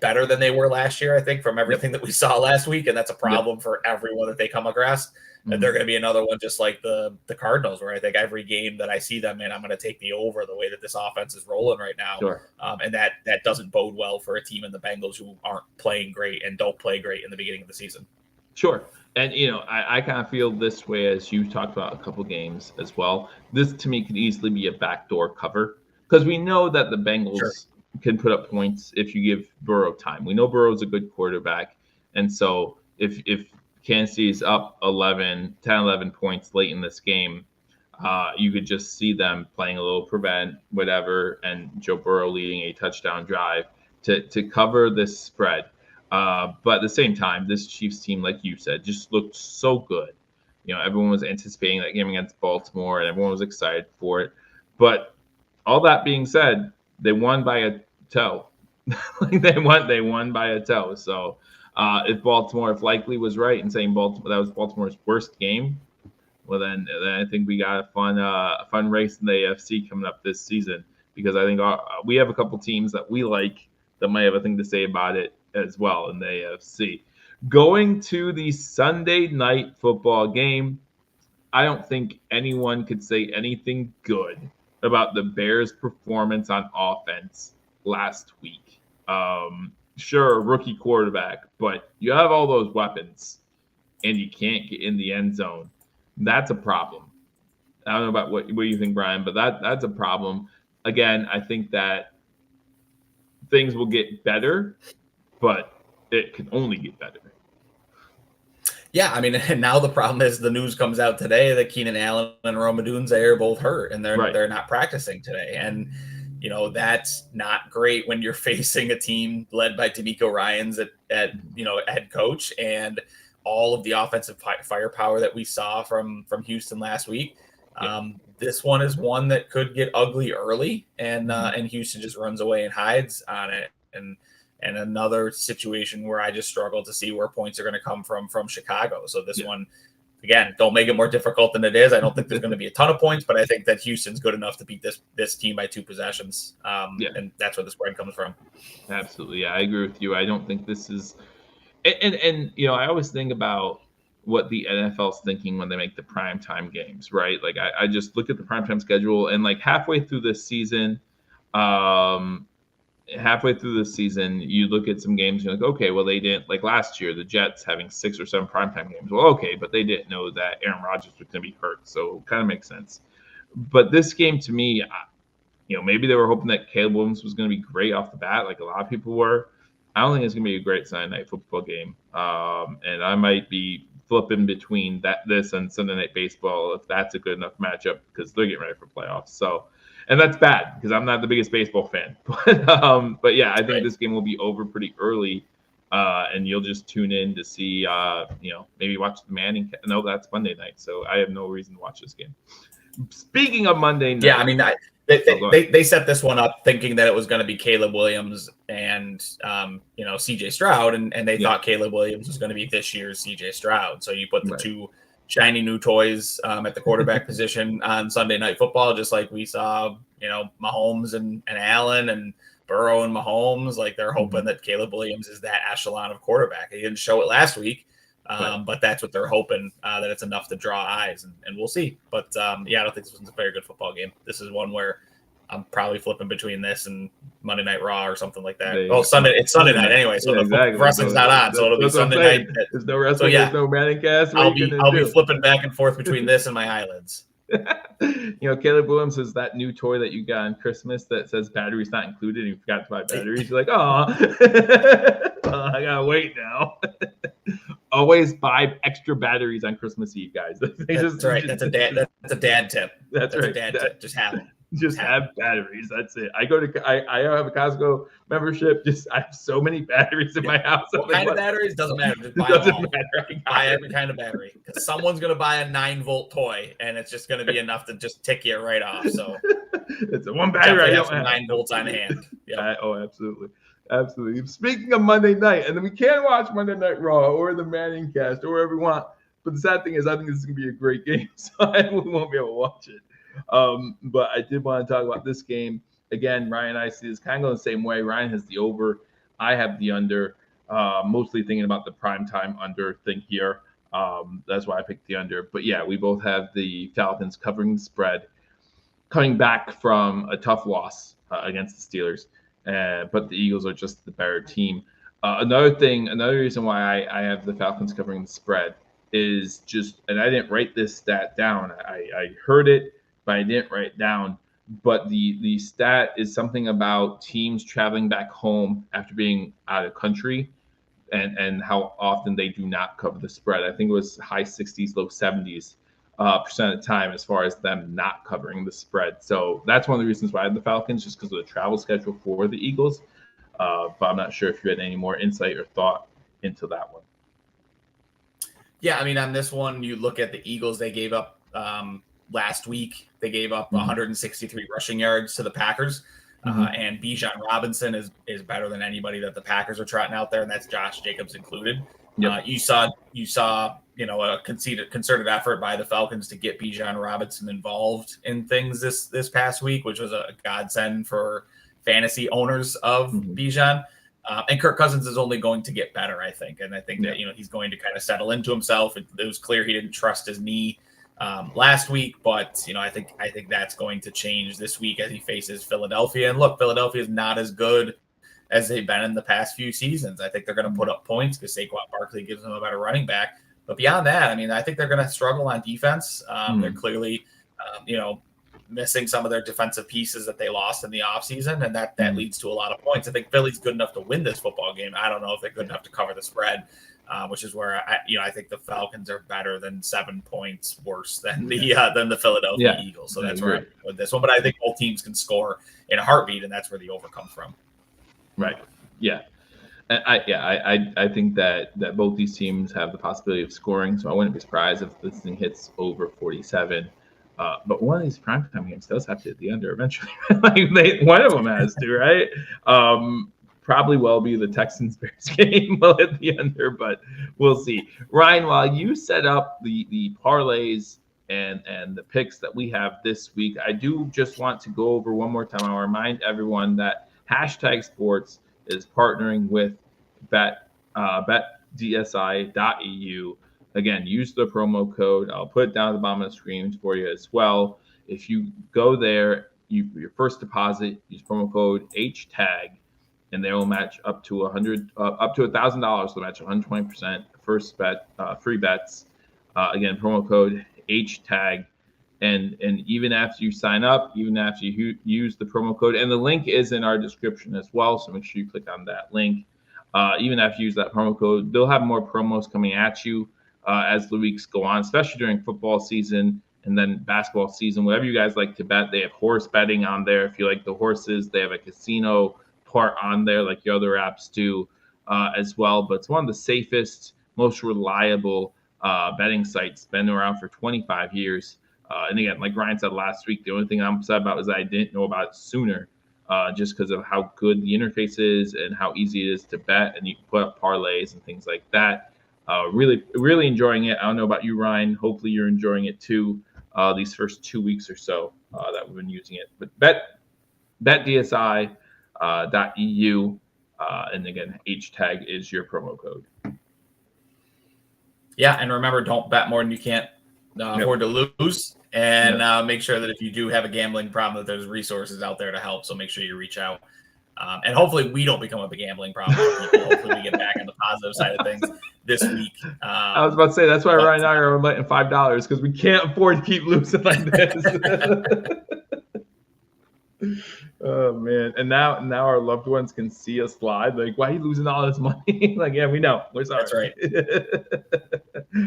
better than they were last year, I think, from everything that we saw last week. And that's a problem for everyone that they come across. And they're going to be another one just like the Cardinals, where I think every game that I see them in, I'm going to take the over the way that this offense is rolling right now. And that doesn't bode well for a team in the Bengals who aren't playing great and don't play great in the beginning of the season. Sure. And, you know, I kind of feel this way as you talked about a couple games as well. This, to me, could easily be a backdoor cover because we know that the Bengals can put up points if you give Burrow time. We know Burrow's a good quarterback. And so if Kansas City is up 10, 11 points late in this game, you could just see them playing a little prevent, whatever, and Joe Burrow leading a touchdown drive to cover this spread. But at the same time, this Chiefs team, like you said, just looked so good. You know, everyone was anticipating that game against Baltimore, and everyone was excited for it. But all that being said, they won by a toe. they won by a toe. So if Likely was right in saying that was Baltimore's worst game, well then I think we got a fun race in the AFC coming up this season, because I think we have a couple teams that we like that might have a thing to say about it. as well in the AFC. Going to the Sunday night football game, I don't think anyone could say anything good about the Bears' performance on offense last week. Sure, rookie quarterback, but you have all those weapons and you can't get in the end zone. That's a problem. I don't know about what you think, Brian, but that's a problem. Again, I think that things will get better, but it can only get better. Yeah, I mean, and now the problem is the news comes out today that Keenan Allen and Rome Odunze are both hurt, and they're not practicing today. And that's not great when you're facing a team led by D'Amico Ryans at head coach, and all of the offensive firepower that we saw from Houston last week. This one is one that could get ugly early, and Houston just runs away and hides on it. And another situation where I just struggle to see where points are going to come from Chicago. So this one, again, don't make it more difficult than it is. I don't think there's going to be a ton of points, but I think that Houston's good enough to beat this team by 2 possessions. And that's where the spread comes from. Absolutely. Yeah, I agree with you. I don't think this is and I always think about what the NFL's thinking when they make the primetime games, right? Like I just look at the primetime schedule, and like halfway through this season, you look at some games, you're like, okay, well, they didn't, like last year, the Jets having 6 or 7 primetime games. Well, okay, but they didn't know that Aaron Rodgers was going to be hurt, so it kind of makes sense. But this game, to me, maybe they were hoping that Caleb Williams was going to be great off the bat, like a lot of people were. I don't think it's going to be a great Sunday night football game, and I might be flipping between this and Sunday Night Baseball if that's a good enough matchup, because they're getting ready for playoffs. So. And that's bad because I'm not the biggest baseball fan. But yeah, I think this game will be over pretty early, and you'll just tune in to see, maybe watch the Manning. No, that's Monday night, so I have no reason to watch this game. Speaking of Monday night. Yeah, I mean, they set this one up thinking that it was going to be Caleb Williams and, C.J. Stroud, and they thought Caleb Williams was going to be this year's C.J. Stroud. So you put the two shiny new toys at the quarterback position on Sunday Night Football, just like we saw, Mahomes and Allen and Burrow and Mahomes. Like they're hoping that Caleb Williams is that echelon of quarterback. He didn't show it last week, but that's what they're hoping, that it's enough to draw eyes, and we'll see. But I don't think this one's a very good football game. This is one where I'm probably flipping between this and Monday Night Raw or something like that. It's Sunday night anyway, so the wrestling's not on, so it'll be Sunday night. There's no wrestling, there's no Manning cast. I'll be flipping back and forth between this and my eyelids. Caleb Williams is that new toy that you got on Christmas that says batteries not included, and you forgot to buy batteries. You're like, oh, I gotta wait now. Always buy extra batteries on Christmas Eve, guys. That's right. That's a dad tip. That's right. A dad tip. Just have them. Just have batteries. That's it. I have a Costco membership. I have so many batteries in my house. What kind of batteries? Doesn't matter. Just buy them all. Buy every kind of battery. Because someone's going to buy a 9-volt toy, and it's just going to be enough to just tick you right off. So it's a one battery. I don't have 9 volts on hand. Yep. Absolutely. Speaking of Monday night, and then we can watch Monday Night Raw or the Manning cast or whatever we want. But the sad thing is, I think this is going to be a great game, so we won't be able to watch it. But I did want to talk about this game. Again, Ryan and I see this kind of going the same way. Ryan has the over. I have the under. Mostly thinking about the primetime under thing here. That's why I picked the under. But yeah, we both have the Falcons covering the spread, coming back from a tough loss against the Steelers. But the Eagles are just the better team. Another reason why I have the Falcons covering the spread is just, and I didn't write this stat down. I heard it, but I didn't write it down. But the stat is something about teams traveling back home after being out of country, and how often they do not cover the spread. I think it was high 60s, low 70s percent of the time as far as them not covering the spread. So that's one of the reasons why I had the Falcons, just because of the travel schedule for the Eagles. But I'm not sure if you had any more insight or thought into that one. Yeah, I mean, on this one, you look at the Eagles, they gave up last week. They gave up 163 rushing yards to the Packers. And Bijan Robinson is better than anybody that the Packers are trotting out there, and that's Josh Jacobs included. Yep. You saw a concerted effort by the Falcons to get Bijan Robinson involved in things this past week, which was a godsend for fantasy owners of Bijan. And Kirk Cousins is only going to get better, I think. And I think that, he's going to kind of settle into himself. It was clear he didn't trust his knee last week, but I think that's going to change this week as he faces Philadelphia. And look, Philadelphia is not as good as they've been in the past few seasons. I think they're going to put up points because Saquon Barkley gives them a better running back. But beyond that, I mean, I think they're going to struggle on defense. They're clearly, missing some of their defensive pieces that they lost in the offseason, and that leads to a lot of points. I think Philly's good enough to win this football game. I don't know if they're good enough to cover the spread, which is where I think the Falcons are better than 7 points worse than the Philadelphia Eagles. So that's where I'm with this one. But I think both teams can score in a heartbeat, and that's where the over comes from. Right. Yeah. I think that both these teams have the possibility of scoring, so I wouldn't be surprised if this thing hits over 47. But one of these primetime games does have to hit the under eventually. One of them has to, right? Probably will be the Texans-Bears game will hit the under, but we'll see. Ryan, while you set up the parlays and the picks that we have this week, I do just want to go over one more time. I'll remind everyone that #sports is partnering with betdsi.eu. Again, use the promo code. I'll put it down at the bottom of the screen for you as well. If you go there, your first deposit, use promo code HTAG, and they will match up to $1,000. They'll match 120%. First bet, free bets. Again, promo code HTAG. And even after you sign up, even after you use the promo code, and the link is in our description as well, so make sure you click on that link. Even after you use that promo code, they'll have more promos coming at you as the weeks go on, especially during football season and then basketball season. Whatever you guys like to bet, they have horse betting on there. If you like the horses, they have a casino part on there like your other apps do as well. But it's one of the safest, most reliable betting sites. Been around for 25 years. And again, like Ryan said last week, the only thing I'm upset about is that I didn't know about it sooner, just because of how good the interface is and how easy it is to bet. And you can put up parlays and things like that. Really, really enjoying it. I don't know about you, Ryan. Hopefully you're enjoying it too, these first 2 weeks or so that we've been using it. But betdsi.eu, and again, HTAG is your promo code. Yeah, and remember, don't bet more than you can't afford to lose. And make sure that if you do have a gambling problem, that there's resources out there to help. So make sure you reach out. And hopefully we don't become a gambling problem for people. Hopefully we get back on the positive side of things this week. I was about to say, that's why Ryan and I are letting $5 because we can't afford to keep losing like this. Oh, man. And now our loved ones can see us live. Like, why are you losing all this money? Like, yeah, we know. We're sorry. That's right.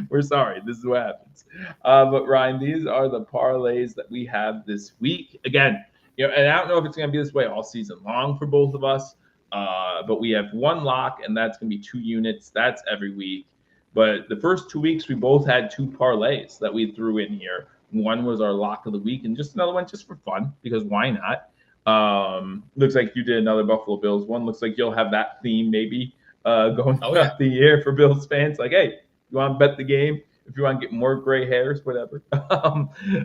We're sorry. This is what happens. But, Ryan, these are the parlays that we have this week. Again, and I don't know if it's going to be this way all season long for both of us, but we have one lock, and that's going to be 2 units. That's every week. But the first 2 weeks, we both had 2 parlays that we threw in here. One was our lock of the week, and just another one just for fun, because why not? Looks like you did another Buffalo Bills one. Looks like you'll have that theme maybe going throughout the year for Bills fans. Like, hey, you want to bet the game? If you want to get more gray hairs, whatever.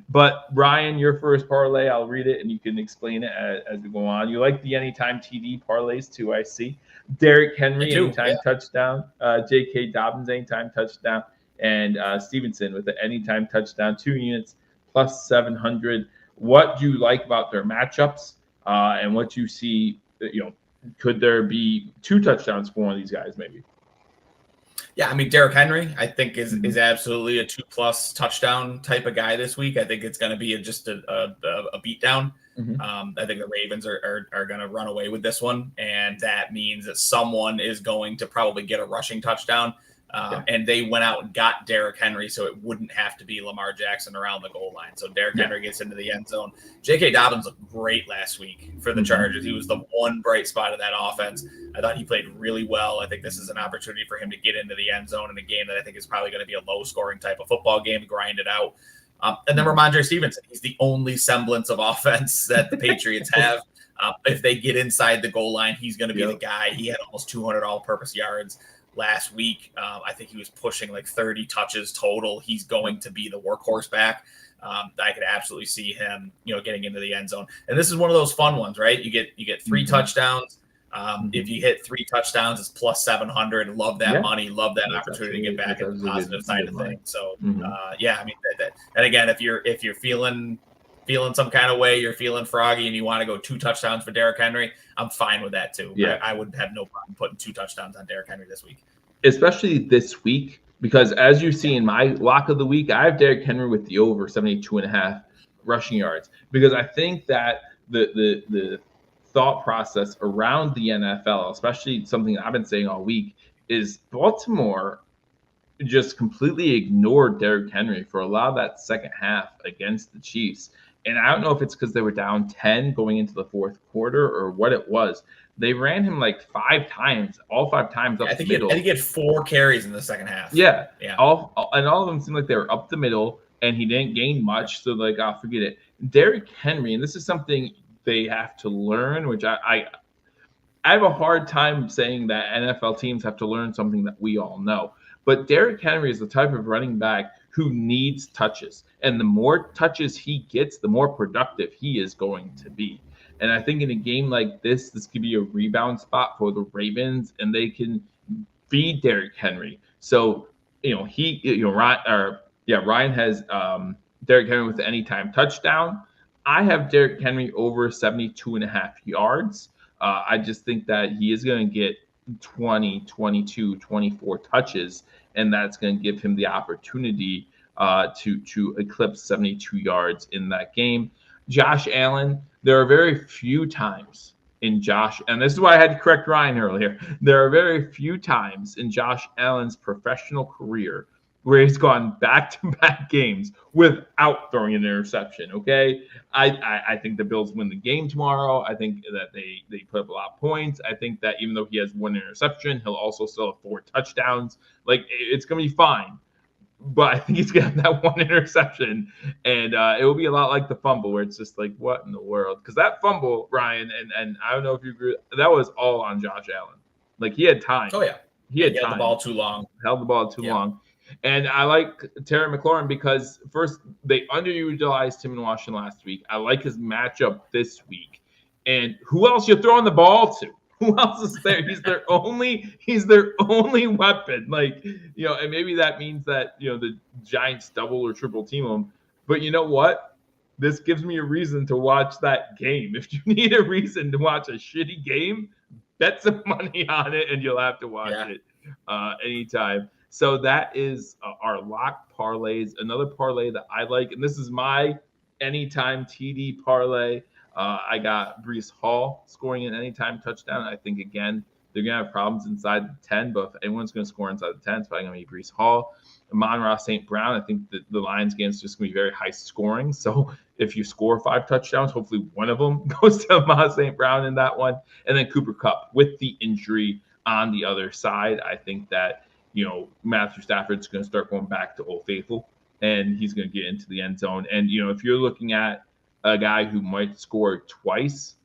But Ryan, your first parlay, I'll read it and you can explain it as we go on. You like the anytime TD parlays too, I see. Derrick Henry, anytime touchdown. J.K. Dobbins, anytime touchdown. And Stevenson with the anytime touchdown, 2 units plus 700. What do you like about their matchups and what you see, could there be 2 touchdowns for one of these guys maybe? Yeah, I mean, Derrick Henry, I think is absolutely a 2+ touchdown type of guy this week. I think it's going to be just a beatdown. I think the Ravens are going to run away with this one, and that means that someone is going to probably get a rushing touchdown. And they went out and got Derrick Henry, so it wouldn't have to be Lamar Jackson around the goal line. So Derrick Henry gets into the end zone. J.K. Dobbins looked great last week for the Chargers. He was the one bright spot of that offense. I thought he played really well. I think this is an opportunity for him to get into the end zone in a game that I think is probably going to be a low-scoring type of football game, grind it out. And then Ramondre Stevenson. He's the only semblance of offense that the Patriots have. If they get inside the goal line, he's going to be the guy. He had almost 200 all-purpose yards last week. I think he was pushing like 30 touches total. He's going to be the workhorse back. I could absolutely see him, getting into the end zone. And this is one of those fun ones, right? You get 3 touchdowns. If you hit 3 touchdowns, it's plus 700. Love that money. Love that opportunity to get back in the positive side of things. So, yeah, I mean, and again, if you're feeling some kind of way, you're feeling froggy, and you want to go 2 touchdowns for Derrick Henry, I'm fine with that too. Yeah. I would have no problem putting 2 touchdowns on Derrick Henry this week. Especially this week, because as you see in my lock of the week, I have Derrick Henry with the over 72.5 rushing yards, because I think that the thought process around the NFL, especially something I've been saying all week, is Baltimore just completely ignored Derrick Henry for a lot of that second half against the Chiefs. And I don't know if it's because they were down 10 going into the fourth quarter or what it was. They ran him like 5 times, all 5 times up the middle. I think he had 4 carries in the second half. Yeah. All of them seemed like they were up the middle, and he didn't gain much. So, like, I'll forget it. Derrick Henry, and this is something they have to learn, which I have a hard time saying that NFL teams have to learn something that we all know. But Derrick Henry is the type of running back who needs touches. And the more touches he gets, the more productive he is going to be. And I think in a game like this could be a rebound spot for the Ravens, and they can feed Derrick Henry. So, Ryan has Derrick Henry with the anytime touchdown. I have Derrick Henry over 72.5 yards. I just think that he is going to get 20, 22, 24 touches, and that's going to give him the opportunity to eclipse 72 yards in that game. Josh Allen, there are very few times in Josh, and this is why I had to correct Ryan earlier. There are very few times in Josh Allen's professional career where he's gone back-to-back games without throwing an interception, okay? I think the Bills win the game tomorrow. I think that they put up a lot of points. I think that even though he has 1 interception, he'll also still have 4 touchdowns. Like, it's going to be fine. But I think he's going to have that 1 interception, and it will be a lot like the fumble, where it's just like, what in the world? Because that fumble, Ryan, and I don't know if you agree, that was all on Josh Allen. Like, he had time. Oh, yeah. He had time. Held the ball too long. And I like Terry McLaurin because, first, they underutilized him in Washington last week. I like his matchup this week. And who else you throwing the ball to? Who else is there? He's their only weapon. Like, and maybe that means that, the Giants double or triple team him. But you know what? This gives me a reason to watch that game. If you need a reason to watch a shitty game, bet some money on it, and you'll have to watch it anytime. So that is our lock parlays. Another parlay that I like, and this is my anytime TD parlay. I got Breece Hall scoring an anytime touchdown. I think, again, they're going to have problems inside the 10, but if anyone's going to score inside the 10, it's probably going to be Breece Hall. Amon-Ra St. Brown, I think that the Lions game is just going to be very high scoring. So if you score 5 touchdowns, hopefully one of them goes to Amon-Ra St. Brown in that one. And then Cooper Kupp with the injury on the other side. I think that, Matthew Stafford's going to start going back to Old Faithful, and he's going to get into the end zone. And, if you're looking at a guy who might score twice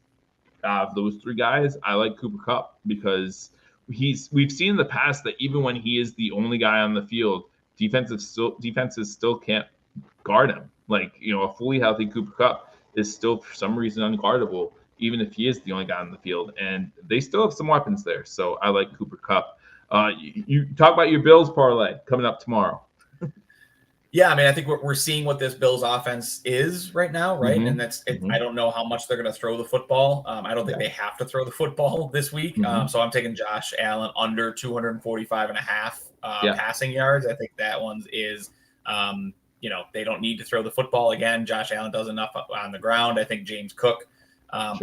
out of those 3 guys, I like Cooper Kupp, because we've seen in the past that even when he is the only guy on the field, defenses still can't guard him. Like, a fully healthy Cooper Kupp is still for some reason unguardable, even if he is the only guy on the field. And they still have some weapons there. So I like Cooper Kupp. You talk about your Bills parlay coming up tomorrow. Yeah, I mean, I think we're seeing what this Bills offense is right now, right? Mm-hmm. And that's I don't know how much they're going to throw the football. I don't think they have to throw the football this week. So I'm taking Josh Allen under 245.5 passing yards. I think that one is, they don't need to throw the football. Again, Josh Allen does enough on the ground. I think James Cook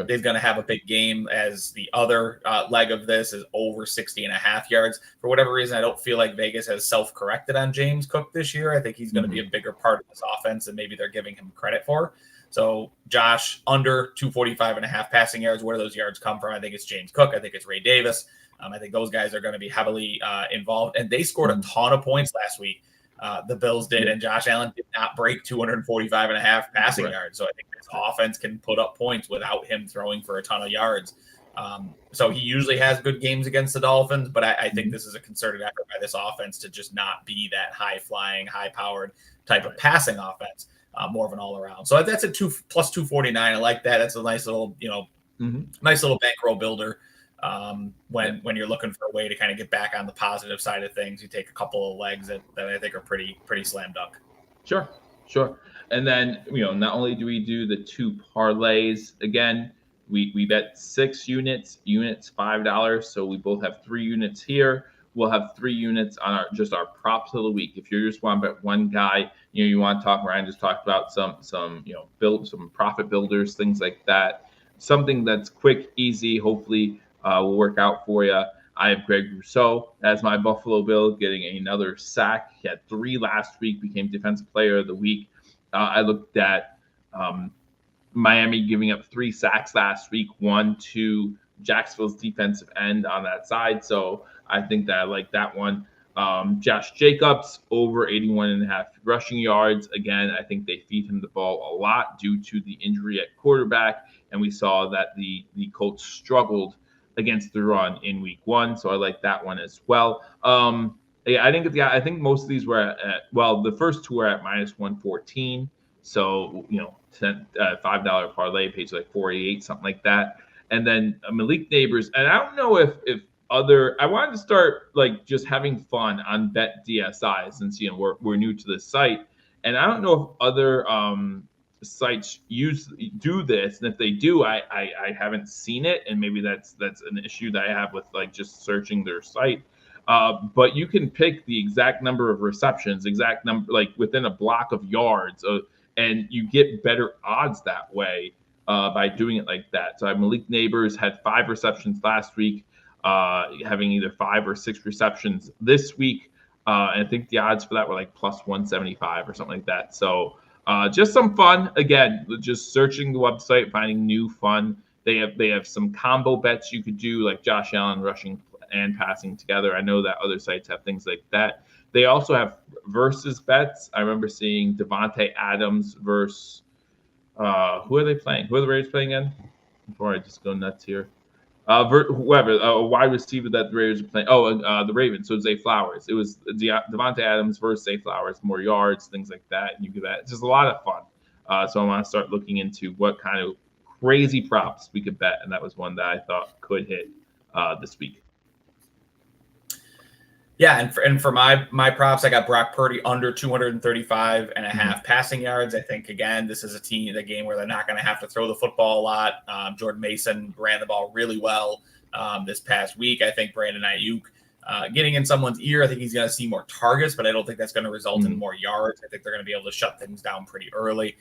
is going to have a big game, as the other leg of this is over 60.5 yards. For whatever reason, I don't feel like Vegas has self-corrected on James Cook this year. I think he's going to be a bigger part of this offense than maybe they're giving him credit for. So Josh, under 245.5 passing yards. Where do those yards come from? I think it's James Cook. I think it's Ray Davis. I think those guys are going to be heavily involved. And they scored a ton of points last week. The Bills did, and Josh Allen did not break 245.5 passing yards. So I think this offense can put up points without him throwing for a ton of yards. So he usually has good games against the Dolphins, but I think this is a concerted effort by this offense to just not be that high-flying, high-powered type of passing offense, more of an all-around. So that's a plus 249. I like that. That's a nice little, nice little bankroll builder when you're looking for a way to kind of get back on the positive side of things. You take a couple of legs that I think are pretty slam dunk. Sure. And then, not only do we do the 2 parlays, again, we bet 6 units $5. So we both have 3 units here. We'll have 3 units on our props of the week. If you just want to bet one guy, you want to talk, Ryan just talked about some some profit builders, things like that. Something that's quick, easy, hopefully will work out for you. I have Greg Rousseau as my Buffalo Bill, getting another sack. He had 3 last week, became Defensive Player of the Week. I looked at Miami giving up 3 sacks last week, 1 to Jacksonville's defensive end on that side. So I think that I like that one. Josh Jacobs, over 81.5 rushing yards. Again, I think they feed him the ball a lot due to the injury at quarterback. And we saw that the Colts struggled against the run in week 1. So I like that one as well. I think most of these were at the first 2 were at minus 114. So, $5 parlay pays like 488, something like that. And then Malik Neighbors. And I don't know if I wanted to start like just having fun on Bet DSI since, we're new to this site. And I don't know if other sites do this, and if they do, I haven't seen it, and maybe that's an issue that I have with like just searching their site. But you can pick the exact number of receptions, exact number, like within a block of yards, and you get better odds that way by doing it like that. So Malik Neighbors had 5 receptions last week, having either 5 or 6 receptions this week. And I think the odds for that were like plus 175 or something like that. So just some fun. Again, just searching the website, finding new fun. They have some combo bets you could do, like Josh Allen rushing and passing together. I know that other sites have things like that. They also have versus bets. I remember seeing Devontae Adams versus who are they playing? Who are the Raiders playing again? Before I just go nuts here. Whoever, a wide receiver that the Raiders are playing. The Ravens. So Zay Flowers. It was Devontae Adams versus Zay Flowers, more yards, things like that. And you get that. It's just a lot of fun. So I want to start looking into what kind of crazy props we could bet. And that was one that I thought could hit this week. Yeah, and for my props, I got Brock Purdy under 235 and a half passing yards. I think, again, this is a game where they're not going to have to throw the football a lot. Jordan Mason ran the ball really well this past week. I think Brandon Ayuk getting in someone's ear, I think he's going to see more targets, but I don't think that's going to result in more yards. I think they're going to be able to shut things down pretty early.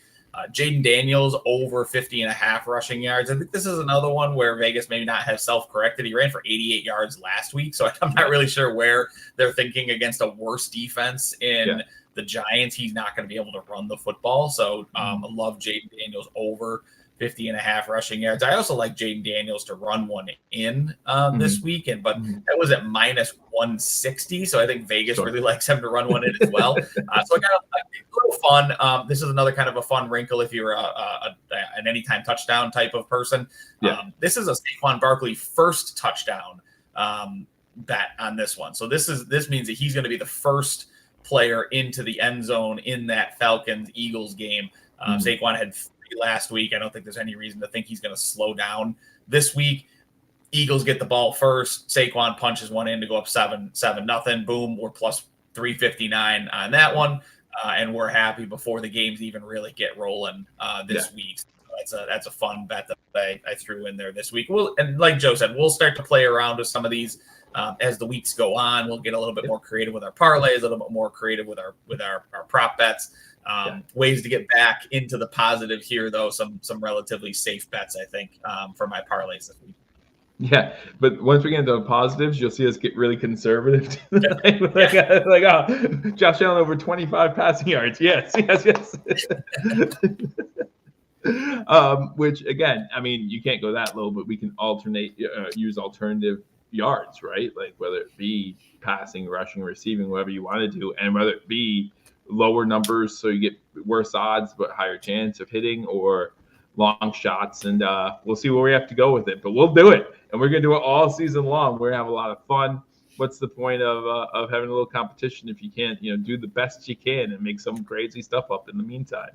Jaden Daniels over 50 and a half rushing yards. I think this is another one where Vegas maybe not have self-corrected. He ran for 88 yards last week, so I'm not really sure where they're thinking against a worse defense in the Giants. He's not going to be able to run the football. So I love Jaden Daniels over 50 and a half rushing yards. I also like Jaden Daniels to run one in this weekend, but that was at minus 160. So I think Vegas really likes him to run one in as well. So I got a little fun. This is another kind of a fun wrinkle if you're an anytime touchdown type of person. This is a Saquon Barkley first touchdown bet on this one. So this means that he's going to be the first player into the end zone in that Falcons-Eagles game. Saquon had last week. I don't think there's any reason to think he's going to slow down this week. Eagles get the ball first. Saquon punches one in to go up 7-0. Boom, we're plus 359 on that one, and we're happy before the games even really get rolling this week. So that's a fun bet that I threw in there this week. And like Joe said, we'll start to play around with some of these as the weeks go on. We'll get a little bit more creative with our parlays, a little bit more creative with our prop bets. Ways to get back into the positive here, though. Some relatively safe bets, I think, for my parlays this week. Yeah, but once we get into the positives, you'll see us get really conservative. Josh Allen over 25 passing yards. Yes. Which, again, I mean, you can't go that low, but we can use alternative yards, right? Like whether it be passing, rushing, receiving, whatever you want to do, and whether it be lower numbers so you get worse odds but higher chance of hitting, or long shots, and we'll see where we have to go with it, but we'll do it, and we're gonna do it all season long. We're gonna have a lot of fun. What's the point of having a little competition if you can't do the best you can and make some crazy stuff up in the meantime?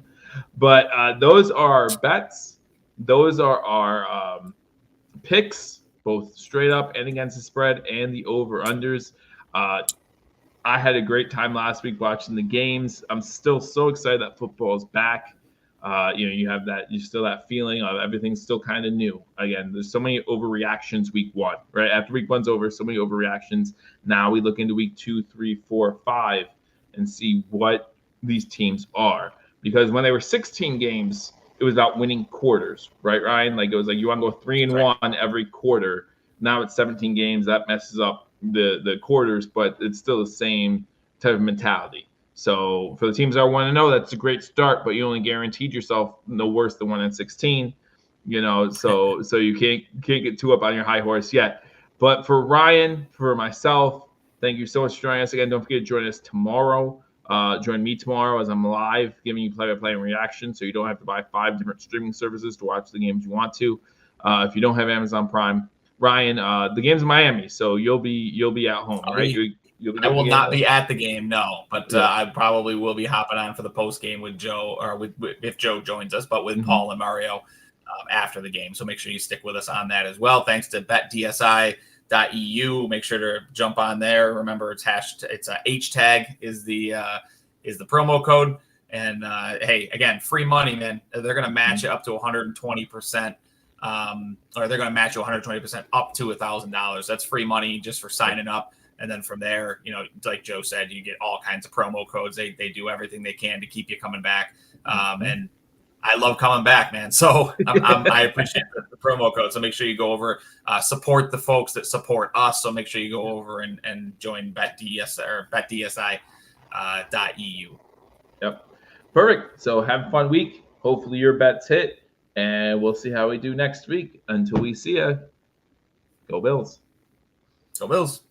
But those are our bets, those are our picks. both straight up and against the spread and the over-unders. I had a great time last week watching the games. I'm still so excited that football is back. You still that feeling of everything's still kind of new. Again, there's so many overreactions week one, right? After week one's over, so many overreactions. Now we look into week 2, 3, 4, 5 and see what these teams are. Because when they were 16 games, it was about winning quarters, right, Ryan? Like it was like you want to go 3-1 every quarter. Now it's 17 games. That messes up the quarters, but it's still the same type of mentality. So for the teams that want to know, that's a great start, but you only guaranteed yourself no worse than 1-16. So you can't get too up on your high horse yet. But for Ryan, for myself, thank you so much for joining us again. Don't forget to join us tomorrow. Join me tomorrow as I'm live giving you play-by-play and reaction, so you don't have to buy 5 different streaming services to watch the games you want to. If you don't have Amazon Prime, Ryan, the game's in Miami, so you'll be at home, right? I will not be at the game, no, but I probably will be hopping on for the post game with Joe, or if Joe joins us, but with Paul and Mario after the game. So make sure you stick with us on that as well. Thanks to betdsi.eu. Make sure to jump on there. Remember, it's hashtag is the promo code. And hey, again, free money, man. They're going to match it up to 120%. Or they're going to match you 120% up to $1,000. That's free money just for signing up. And then from there, like Joe said, you get all kinds of promo codes. They do everything they can to keep you coming back. And I love coming back, man. So I appreciate the promo code. So make sure you go over, support the folks that support us. So make sure you go over and join betdsi.eu. Yep. Perfect. So have a fun week. Hopefully your bets hit. And we'll see how we do next week. Until we see ya, go Bills. Go Bills.